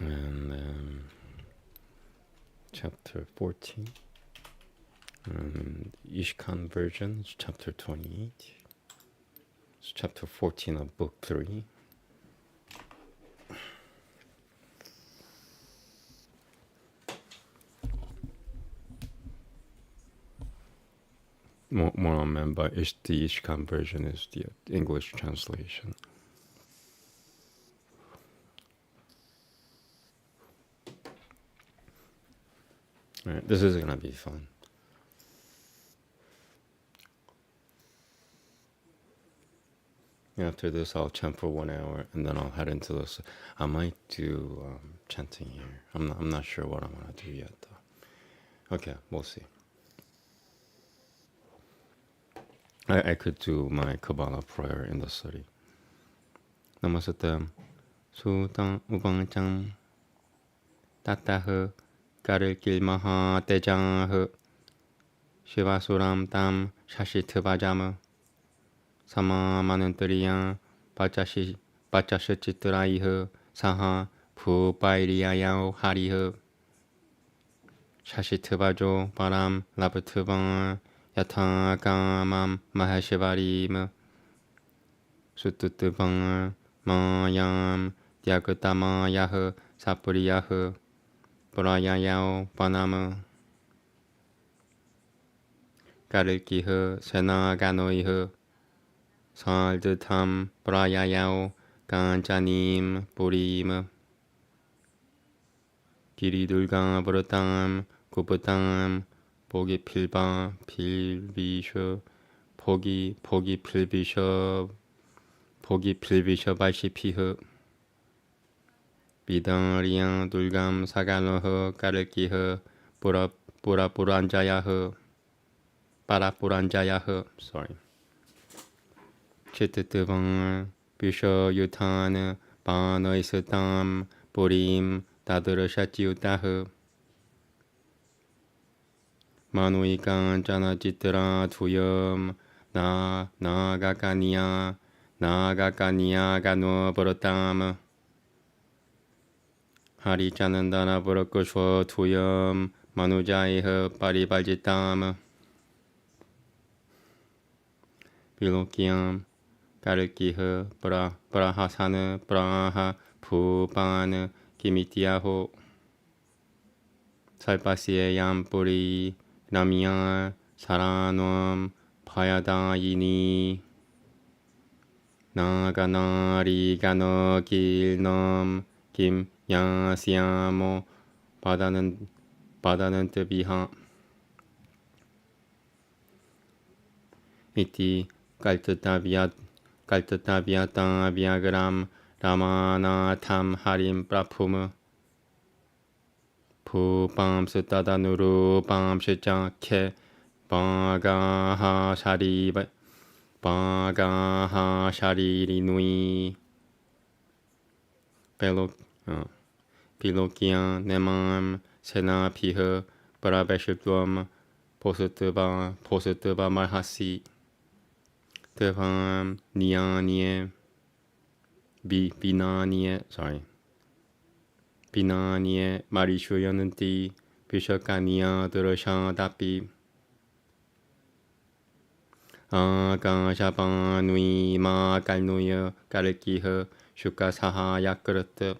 And chapter 14. And Ishkan version is chapter 28. It's chapter 14 of book 3. More āmēn, but the Ishkan version is the English translation. All right, this is gonna be fun. After this, I'll chant for 1 hour, and then I'll head into this. I might do chanting here. I'm not sure what I'm gonna do yet, though. Okay, we'll see. I could do my Kabbalah prayer in the study. Namaste, Sutang Ubangchang, Tatah, Karil Maha Tejang, Shivasuram Tam, Shashitavajama, Sama Manantriya, Pachashitraih, Saha, Pupairiayao Harih, Shashitavajo, Param, Lapatavan, Yatha Kamam Mahashivarim Sututavang Mayam Dyagatamayah Sapuriyah Purayayao Panama Kalkih Senaganoih Saldatam Purayayao Kanchanim Purim Giridulga Vratam Kupatam 보기 필바 필비셔 보기 필비셔 보기 필비셔 바시피허 비당리양 둘감 사간어허 까르기허 뿌라뿌란자야허 빠라뿌란자야허 sorry 치트뜨방 비셔 유탄 바너이스담 보림 다드르샤지우다허 마누이간 짜나지트라 두염 나가까니야 가노 버릇담 하리 짜는다나 버릇고쇼 두염 마누자이허 파리발지담 빌로키암 까르키허 브라하사느 브라하 푸바느 기미티아호 살파시에 얌뿌리 나미야 사라놈 파야다이니 나가나리가너 길놈 김야시야모 바다는 뜨비하 이티 깔뜨타비아타 비아그람 라마나탐 하림 프라푸무 푸밤 스타다누루 밤 시작해 바가하 샤리리누이 빌로키야 내맘 세나피흐 브라베슈뚜엄 포스트바 말하시 드밤 니아니에 비나니에 sorry 비나니에 마리슈였는디 비셔카니아 들어샤다비 아가샤바누이 마갈누여 까르키허 슈카사하야크르트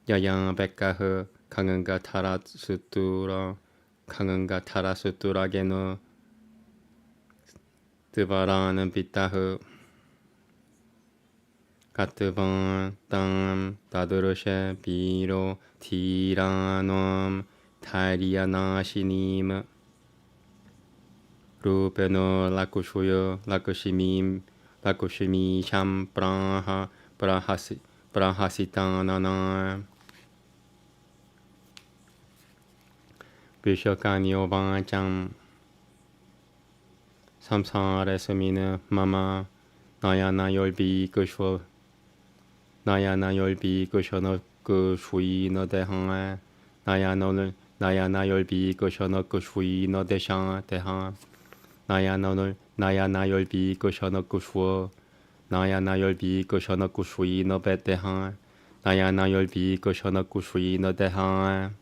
야야백가허 강은가 타라스뚜라게너 뜨바라는 비타허 가트반 땅 다드르셰 비로 티라놈 타리아나시님 Rupeno lakushuyo lakushimi sham prahasitanana Vishakanyo vancham samsara samina mama Nayana yolbi kushwa Nayana yolbi kushana kushwi no dehan Nayana yolbi kushana kushwi no deshan dehan Nayana yolbi kushana kushwa Nayana yolbi kushana kushwi no betehan Nayana yolbi kushana kushwi no dehan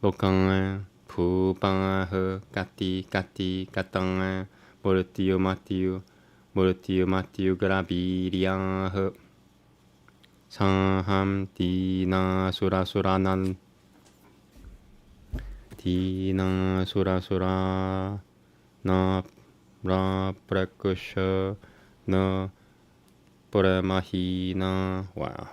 Lokan Pupan Kati Katan Murtiyo Matiu Grabirian Sanham Tina Surasuranan Tina Surasura Na Prakusha Na Puramahina. Wow.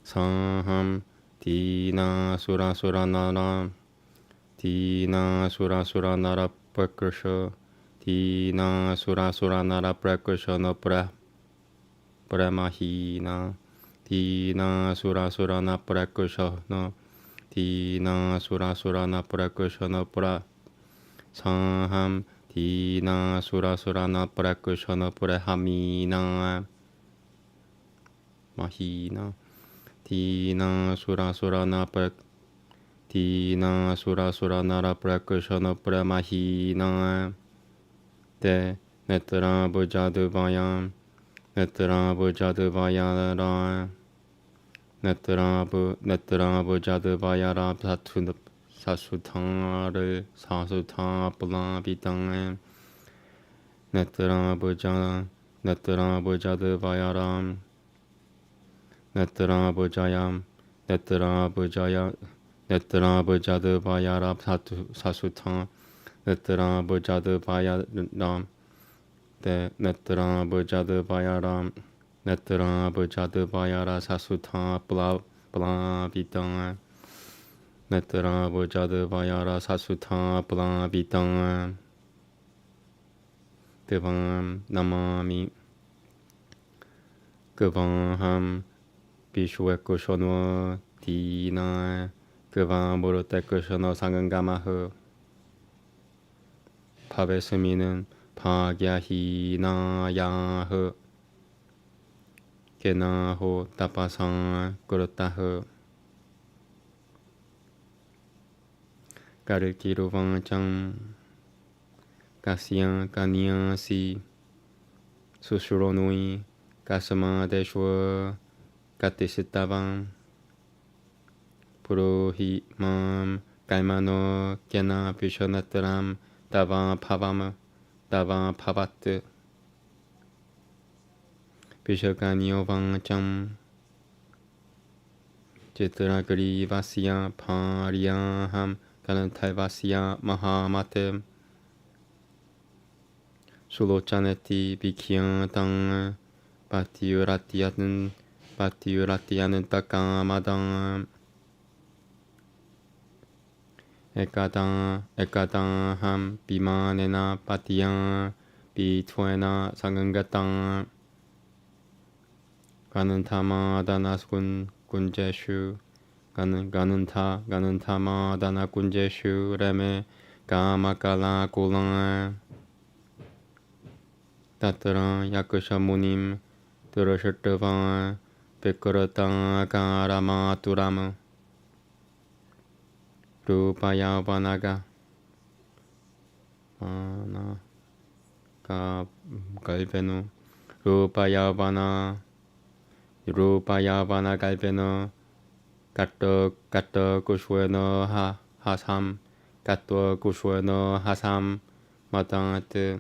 Sanham Tina Surasuranara Tina Surasuranara Prakusha Tina Surasuranara Prakusha No Puramahina Tina Surasurana Prakusha No Tina Surasurana Prakusha No Sanham Tina Surasurana Prakusha No Purahamina Mahina Tina Surasurana Tina Surasurana Prakusha No Puramahina Te Netra Bujaduvayam Netra Bujaduvayara Netra Bujaduvayara Sasutanga를 사수타 블라비당 Netra Bujaduvayara Netra Bujaduvayara Sasutan Netra Bujaduvayara Netra Bujaduvayara Sasutan Blavitang Netra Bujaduvayara Sasutan Blavitang Devam Namami Gavaham Bishwekushono Tina Gavam Burutekushono Sangangamahu Pavesuminen Pagyahinayahu Kenaho Tapasang Kurutahu Karikiru Vanchang Kasyan Kanyansi Susuronui Kasama Deshwa Katisitavam Purohi Mam Kaimano Kena Pishanataram Davam Pavam Davam Pavat Pishakanyo Vancham Chitragri Vasya Paryaham Kanantai Vasya Mahamatem Sulochaneti Bikhyantang Patiuratiyanan Takamadang Ekadaham Bimanena Patiyan Bitwena Sangangatang Ganantama Danaskun Kunjeshu Ganantama Dana Kunjeshu Reme Gamakala Kulang Tatran Yakushamunim Turashatava Pikurata Karamaturam Rupaya Vanaga Vana Galvenu Rupaya Vana Galvenu Kato Kushweno Hasam Kato Kushweno Hasam Matangat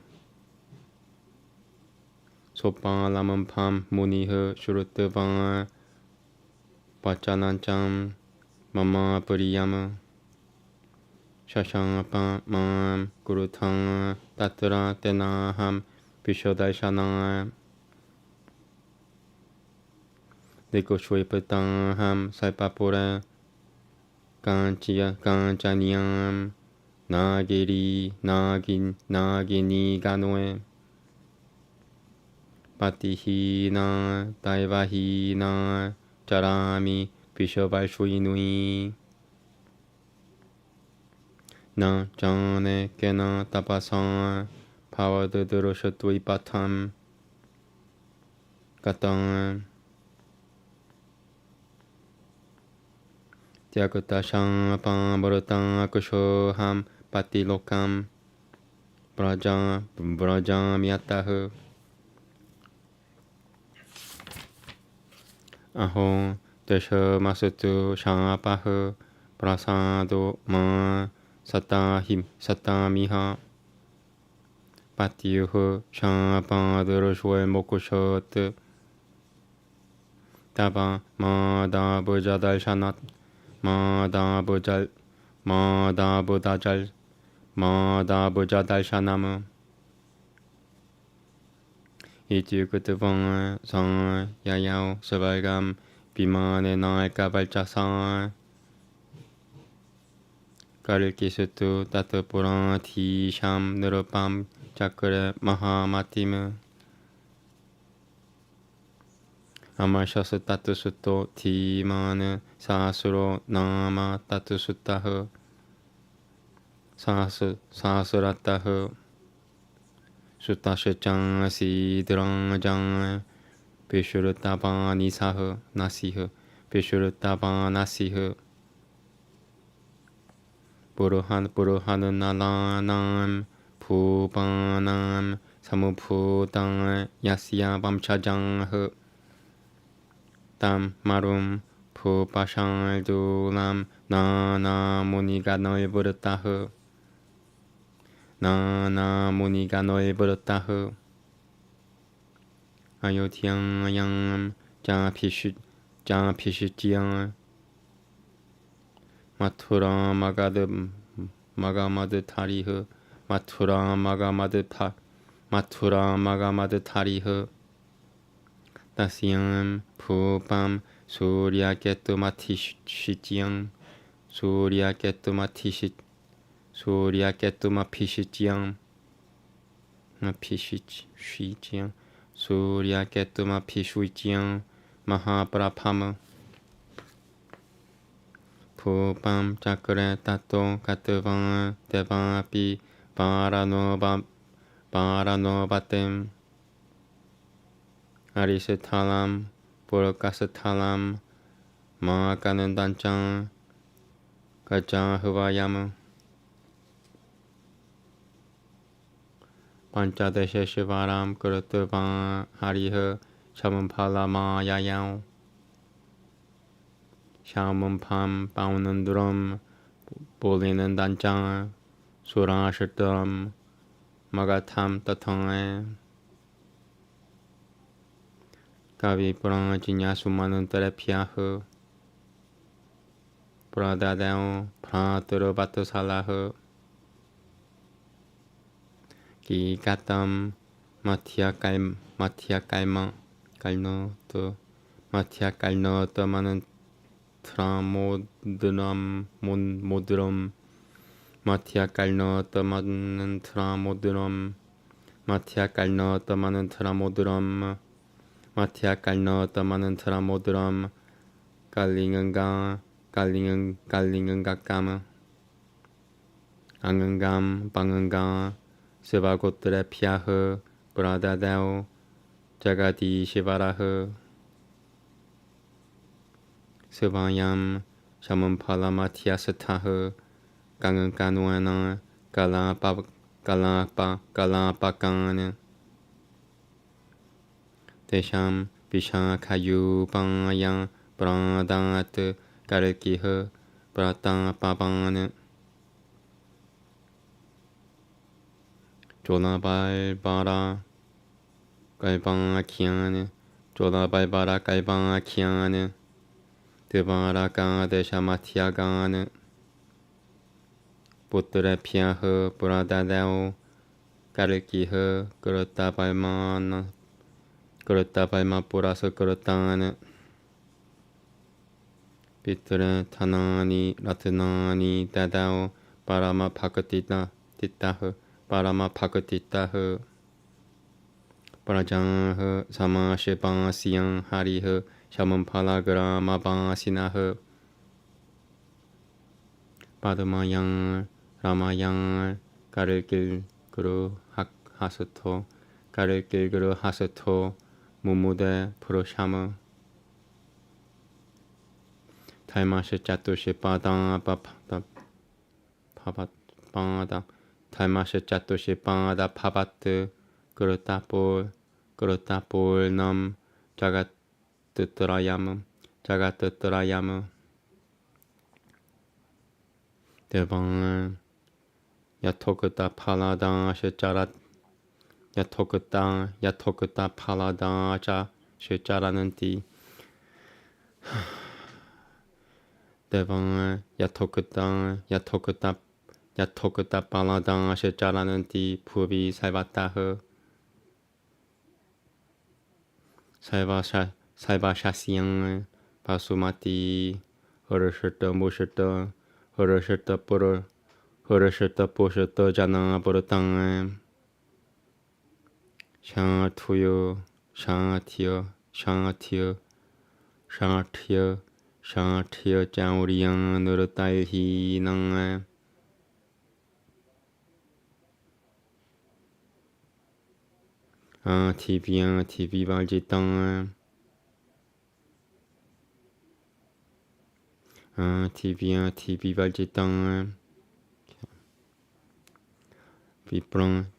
Sopan Lamampam Muniha Shurutavang Pachanancham Mama Puriyama Shashangapam Mam Gurutang Tatra Tenaham Pishodaishanang Deko Shwepataham Saipapura Kanchaniam Nagini Ganoe Patihina Daivahina Charami Pishovalshuinui Na Jane Kena Tapasan Pavadurushatvipatam Katan Tyagutasham Pambarutam Akushoham Patilokam Brajam Yatahu Aho Desha Masutu Shapahu Prasado Ma Satamiha Patyuhu Shapadurushuel Mokushot Taba Mada Bujadal Shanat Mada Bujadal Shanam Ityukutuvang San Yayao Savalgam Bimane Naika Valchasan Kalki Sutu Tatapuran Tisham Nirupam Chakra Mahamatim Amashasa Tatu Sutto Timane Sasuro Nama Tatu Suttahu Sasuratahu Sutashachang Sidrangajang Pishurtabanisahu Nasihu Pishurtabanasihu Puruhananalam Pupanam Samuputang Yasya Vamchajang Tam Marum Pupashaldulam Nana Muniganoi Burtahu Nana Muniganoi Burtahu Ayothyayam Japishityan Mathura Magamad Tarihu Mathura Magamad Tarihu Dasyam Pupam Surya Ketumatishityan Surya Ketumapishityan Surya Ketumapishityan Mahaprapama Pupam Chakra Tato Katavan Devapi Paranobatem Arisatalam Purakasatalam Makanandanchan Kajahuvayam Panchadesha Shivaram Kurutavan Hariha Chamampalama Yayam Shamampam Paunanduram Bolinandanchan Surashatam Magatam Tatang Kavi Purana Jinyasumanantara Piahu Pradadao Praturu Batusalahu Ki Katam Matya Kalma Kalno to Matya Kalno to Manantramodram Modram Matya Kalno to Manantramodram Matya Kalno to Manantramodram Matya Kalno to Manantramodram Kalingangakama Angangam Banganga Sivagotra Piahu Pradadao Jagati Shivarahu Sivayam Shamampalamatyasatahu Ganganganuana Galapakana Desham Vishakayupayam Pradat Kalkiha Pratapavana Jolabalbara Galbanakyan Jolabalbara Galbanakyan Devaraka Deshamatyagan Putra Piaha Pradadao Kalkiha Kurtabalma Purasa Kurtana Pitre tanani ratanani dadao parama pakatita titaha parama pakatitaha Prajah samashipa siyang hariha shamampalagra mabasinaha Padamayang Ramayang 가를 그루 하스토 가를 그루 하스토 무무대 프로샤마 탈마시 짜투시 빠다 파바다 파바다 탈마시 짜투시 빠다 파바트 그렇다볼 남 자가뜨뜨라야무 대방은 야토크다 팔라다 셰짜라 야토크다 팔라다 자 셰짜라는 띠 대방은 야토크다 팔라다 셰짜라는 띠 부비 살바타흐 살바샤시양 바수마티 허르셔터 모셔터 허르셔터 뿌르 허르셔터 보셔터 자나 버르땅 샹투요 샹티어 장우리양 너르따이히 낭 TV 발지땅 TV 발지땅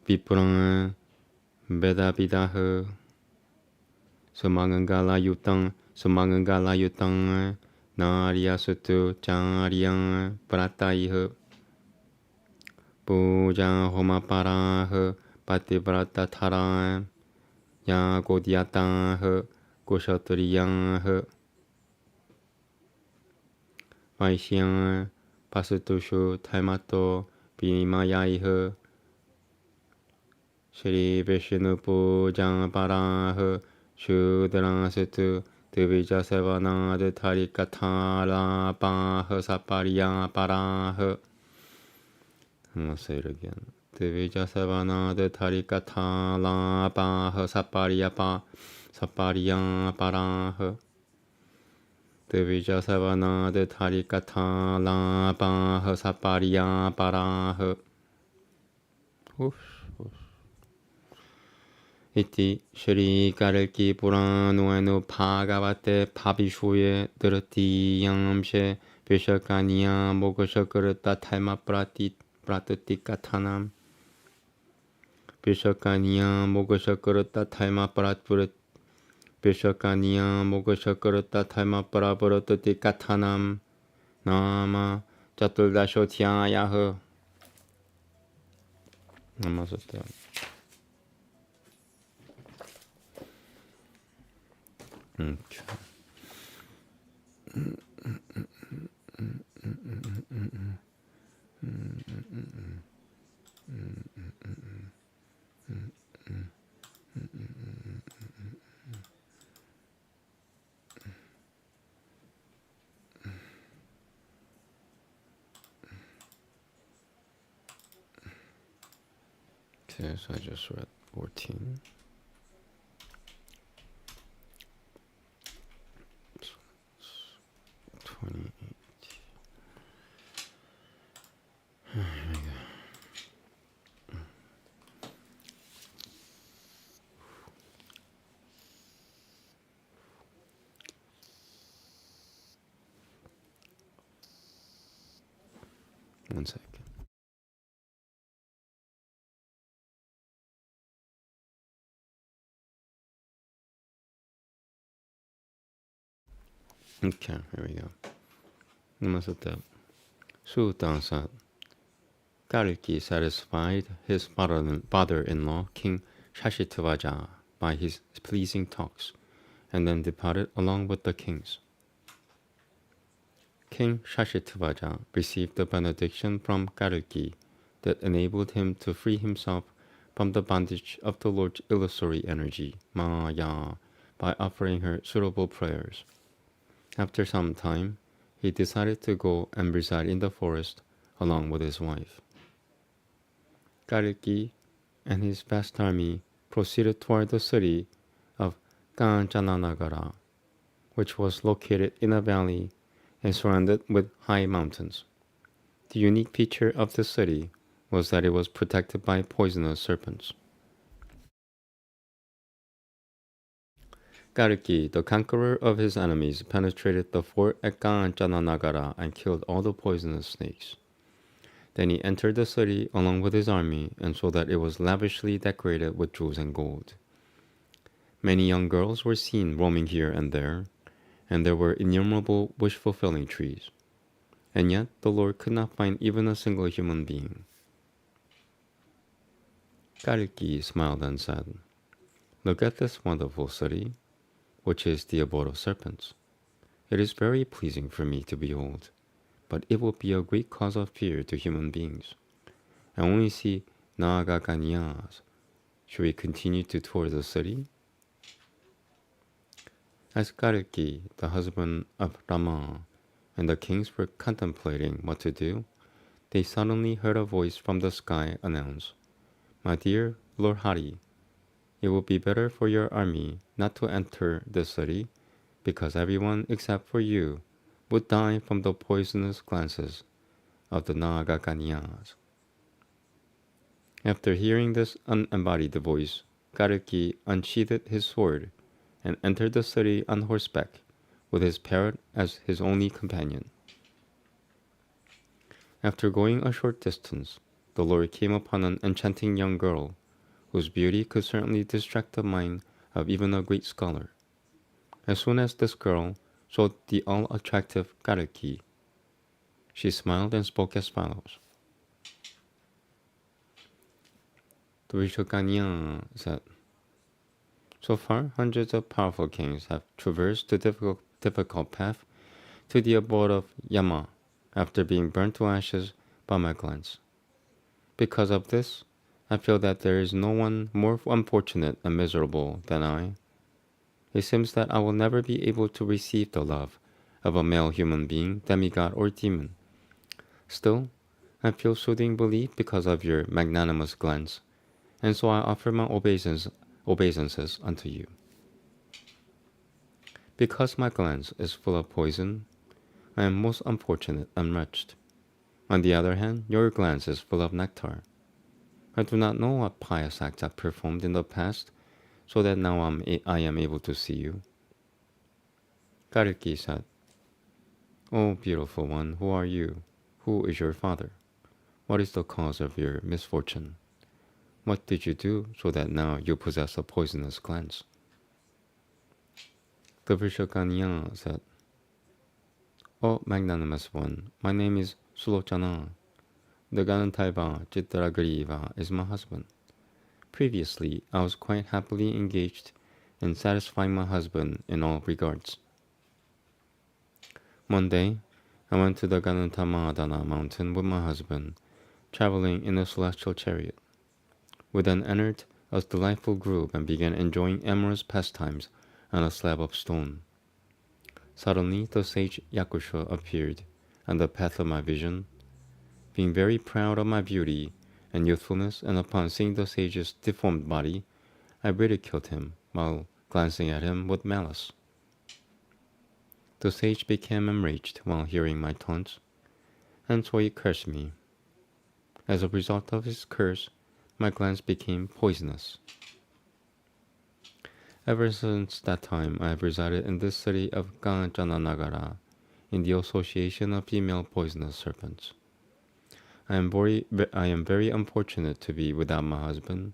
비프랑 베다비다흐 소망은갈라유땅 나리아스투 장아리양 브라타이흐 부장호마파라흐 파티브라타타라 야고디아땅흐 고셔트리양흐 와이시양 파스투슈 탈마토 비마야이흐 Shri Vishnu Pujang Paraha Shudranasitu Divija Sevanad Tarikatala Paha Sapariya Paraha. I'm going to say it again. Divija Sevanad Tarikatala Paha Sapariya Paraha. Divija Sevanad Tarikatala Paha Sapariya Paraha. Iti Shri Kalki Purano Bhagavate Pabhishuye Dhrati Yamshe Vishakaniya Mokshakarata Thalma Pratatikathanam Vishakaniya Mokshakarata Thalma Pratatikathanam Nama Chaturdashotyayaha Namaste. Okay, so I just read 14. So 28. Here we go. One second. Okay, here we go. Namaste. Sultan said, Kalki satisfied his father-in-law, King Shashitvaja, by his pleasing talks, and then departed along with the kings. King Shashitvaja received the benediction from Kalki that enabled him to free himself from the bondage of the Lord's illusory energy, Maya, by offering her suitable prayers. After some time, he decided to go and reside in the forest along with his wife. Kalki and his vast army proceeded toward the city of Kanchananagara, which was located in a valley and surrounded with high mountains. The unique feature of the city was that it was protected by poisonous serpents. Kalki, the conqueror of his enemies, penetrated the fort at Kanchananagara and killed all the poisonous snakes. Then he entered the city along with his army and saw that it was lavishly decorated with jewels and gold. Many young girls were seen roaming here and there were innumerable wish-fulfilling trees. And yet the Lord could not find even a single human being. Kalki smiled and said, "Look at this wonderful city, which is the abode of serpents. It is very pleasing for me to behold, but it will be a great cause of fear to human beings. I only see Nagakanyas. Should we continue to tour the city?" As Kalki, the husband of Rama, and the kings were contemplating what to do, they suddenly heard a voice from the sky announce, "My dear Lord Hari, it will be better for your army not to enter the city, because everyone except for you would die from the poisonous glances of the Nagakanyas." After hearing this unembodied voice, Kalki unsheathed his sword and entered the city on horseback, with his parrot as his only companion. After going a short distance, the Lord came upon an enchanting young girl, whose beauty could certainly distract the mind of even a great scholar. As soon as this girl saw the all-attractive Kalki, she smiled and spoke as follows. The Rishikanya said, "So far, hundreds of powerful kings have traversed the difficult path to the abode of Yama after being burnt to ashes by my glance. Because of this, I feel that there is no one more unfortunate and miserable than I. It seems that I will never be able to receive the love of a male human being, demigod, or demon. Still, I feel soothing belief because of your magnanimous glance, and so I offer my obeisances unto you. Because my glance is full of poison, I am most unfortunate and wretched. On the other hand, your glance is full of nectar. I do not know what pious acts I performed in the past, so that now I am able to see you." Kalki said, "O beautiful one, who are you? Who is your father? What is the cause of your misfortune? What did you do so that now you possess a poisonous glance?" The Vrishakanya said, "O magnanimous one, my name is Sulochana. The Ganantaiva Chitragriva is my husband. Previously, I was quite happily engaged in satisfying my husband in all regards. One day, I went to the Ganantamadana mountain with my husband, traveling in a celestial chariot. We then entered a delightful grove and began enjoying amorous pastimes on a slab of stone. Suddenly, the sage Yakusha appeared on the path of my vision. Being very proud of my beauty and youthfulness, and upon seeing the sage's deformed body, I ridiculed him while glancing at him with malice. The sage became enraged while hearing my taunts, and so he cursed me. As a result of his curse, my glance became poisonous. Ever since that time, I have resided in this city of Kanchananagara, in the association of female poisonous serpents. I am very unfortunate to be without my husband.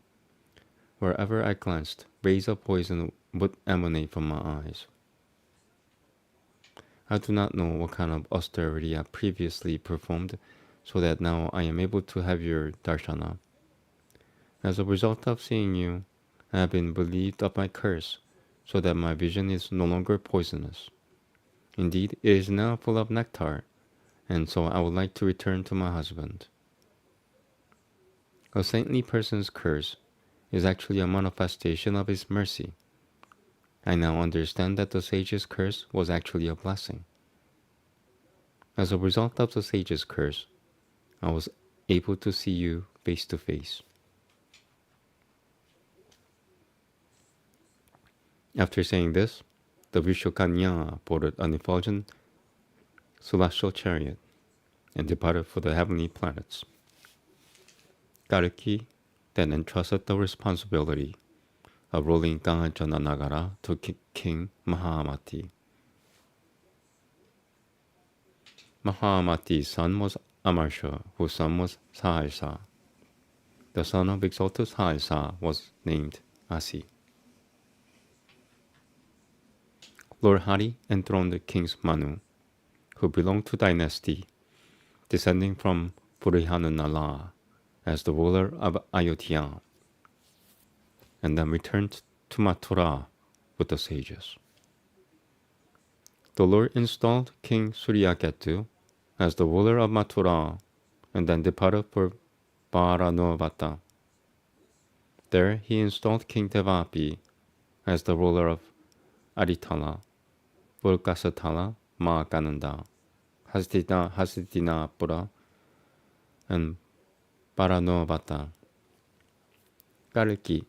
Wherever I glanced, rays of poison would emanate from my eyes. I do not know what kind of austerity I previously performed, so that now I am able to have your darshana. As a result of seeing you, I have been relieved of my curse, so that my vision is no longer poisonous. Indeed, it is now full of nectar, and so I would like to return to my husband." A saintly person's curse is actually a manifestation of his mercy. I now understand that the sage's curse was actually a blessing. As a result of the sage's curse, I was able to see you face to face. After saying this, the Vishokanya boarded an effulgent celestial chariot and departed for the heavenly planets. Kalki then entrusted the responsibility of ruling Ganganjana Nagara to King Mahamati. Mahamati's son was Amarsha, whose son was Sahasa. The son of exalted Sahasa was named Asi. Lord Hari enthroned King Manu, who belonged to dynasty descending from Purihanunala, as the ruler of Ayodhya, and then returned to Mathura with the sages. The Lord installed King Suryaketu as the ruler of Mathura, and then departed for Varanovata. There he installed King Devapi as the ruler of Aritala, Vulkasatala, Mahakananda, Hastinapura, and Varanovata. Kalki,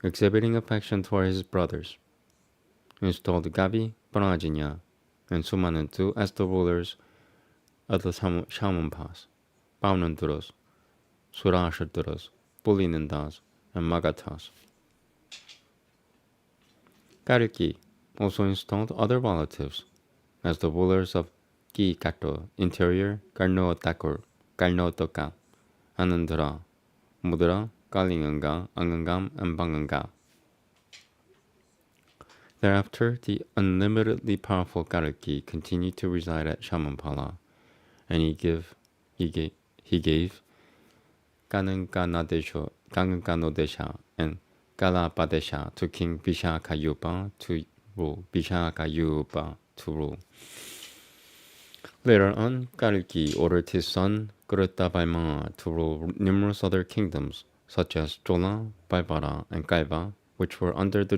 exhibiting affection toward his brothers, installed Gavi, Prajanya, and Sumanantu as the rulers of the Shamanpas, Paunanduras, Surashadras, Pulinandas, and Magathas. Kalki also installed other relatives as the rulers of Ki-Kato, Interior, Karnotaka, Anandra, Mudra, Kalinganga, Angangam, and Banganga. Thereafter, the unlimitedly powerful Kalki continued to reside at Shamanpala, and he gave Ganganodesha and Galapadesha to King Vishakayupa to rule. Later on, Kalki ordered his son Garudavarma to rule numerous other kingdoms, such as Chola, Vaivara, and Kaiva, which were under the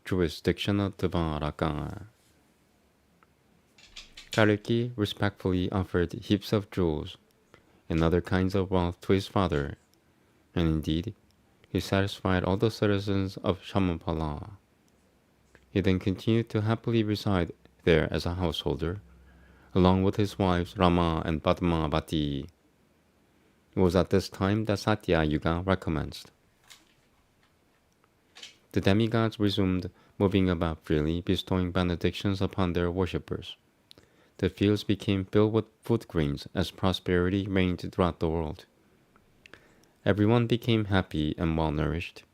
jurisdiction of Dvaraka. Kalki respectfully offered heaps of jewels and other kinds of wealth to his father, and indeed, he satisfied all the citizens of Shamanpala. He then continued to happily reside there as a householder, along with his wives Rama and Padmavati. It was at this time that Satya Yuga recommenced. The demigods resumed moving about freely, bestowing benedictions upon their worshippers. The fields became filled with food grains as prosperity reigned throughout the world. Everyone became happy and well-nourished.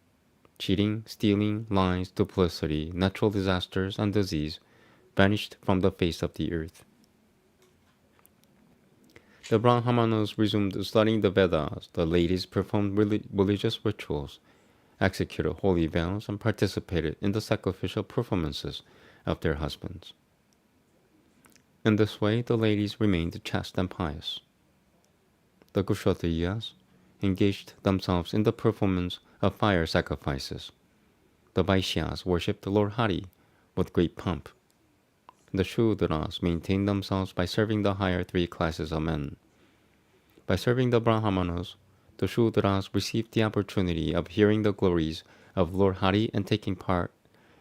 Cheating, stealing, lies, duplicity, natural disasters, and disease vanished from the face of the earth. The Brahmanas resumed studying the Vedas. The ladies performed religious rituals, executed holy vows, and participated in the sacrificial performances of their husbands. In this way, the ladies remained chaste and pious. The Kshatriyas engaged themselves in the performance of fire sacrifices. The Vaishyas worshipped Lord Hari with great pomp. The Shudras maintained themselves by serving the higher three classes of men. By serving the Brahmanas, the Shudras received the opportunity of hearing the glories of Lord Hari and taking part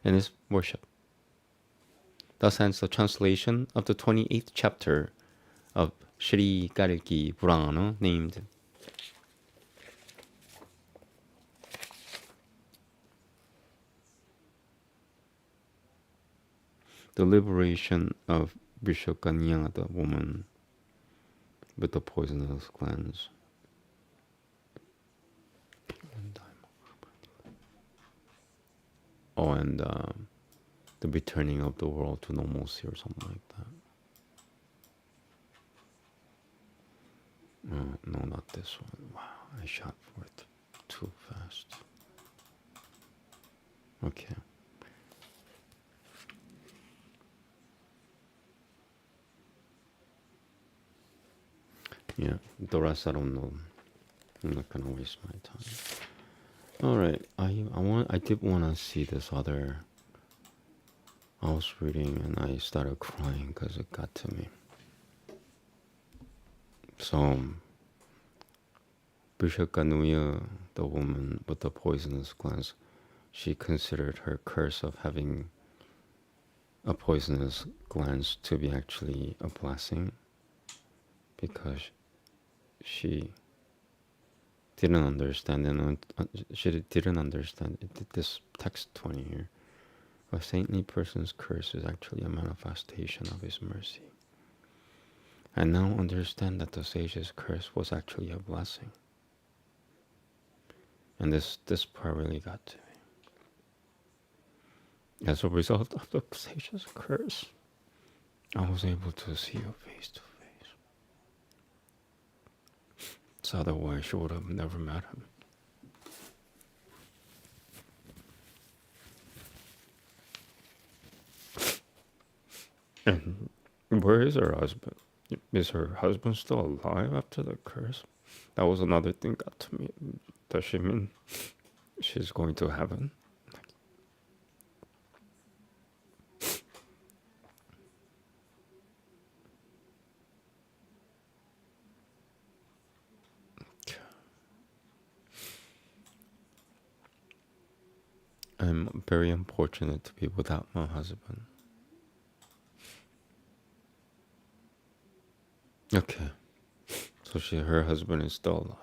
in his worship. Thus ends the translation of the 28th chapter of Sri Kalki Purana, named The Liberation of Vishokanya, the woman with the poisonous glands. Oh, and the returning of the world to normalcy or something like that. No, not this one. Wow, I shot for it too fast. Okay. Yeah, the rest I don't know. I'm not gonna waste my time. All right, I did want to see this other. I was reading and I started crying because it got to me. So Bishakanuya, the woman with the poisonous glands, she considered her curse of having a poisonous glands to be actually a blessing, because she didn't understand, and she didn't understand this text 20 here. A saintly person's curse is actually a manifestation of his mercy. I now understand that the sage's curse was actually a blessing. And this part really got to me. As a result of the sage's curse, I was able to see you face to face. So otherwise she would have never met him. And where is her husband? Is her husband still alive after the curse? That was another thing got to me. Does she mean she's going to heaven? I'm very unfortunate to be without my husband. Okay. So her husband is still alive.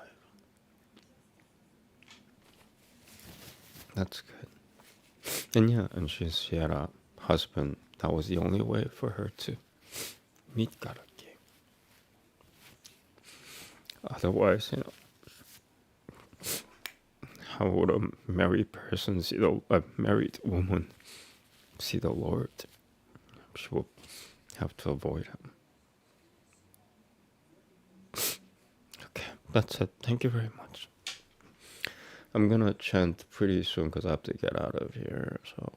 That's good. And yeah, and she had a husband. That was the only way for her to meet Kalki. Otherwise, how would a married person see a married woman see the Lord? She will have to avoid him. Okay, that's it. Thank you very much. I'm gonna chant pretty soon because I have to get out of here. So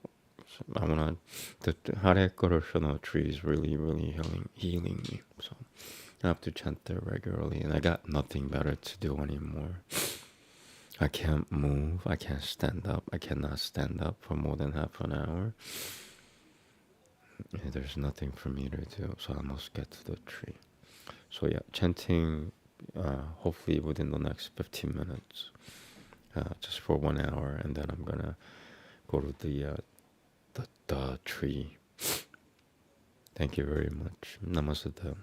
I wanna. The Hare Krishna tree is really, really healing me. So I have to chant there regularly, and I got nothing better to do anymore. I can't move. I can't stand up. I cannot stand up for more than half an hour. There's nothing for me to do, so I must get to the tree. So yeah, chanting hopefully within the next 15 minutes, just for 1 hour, and then I'm gonna go to the tree. Thank you very much. Namaste.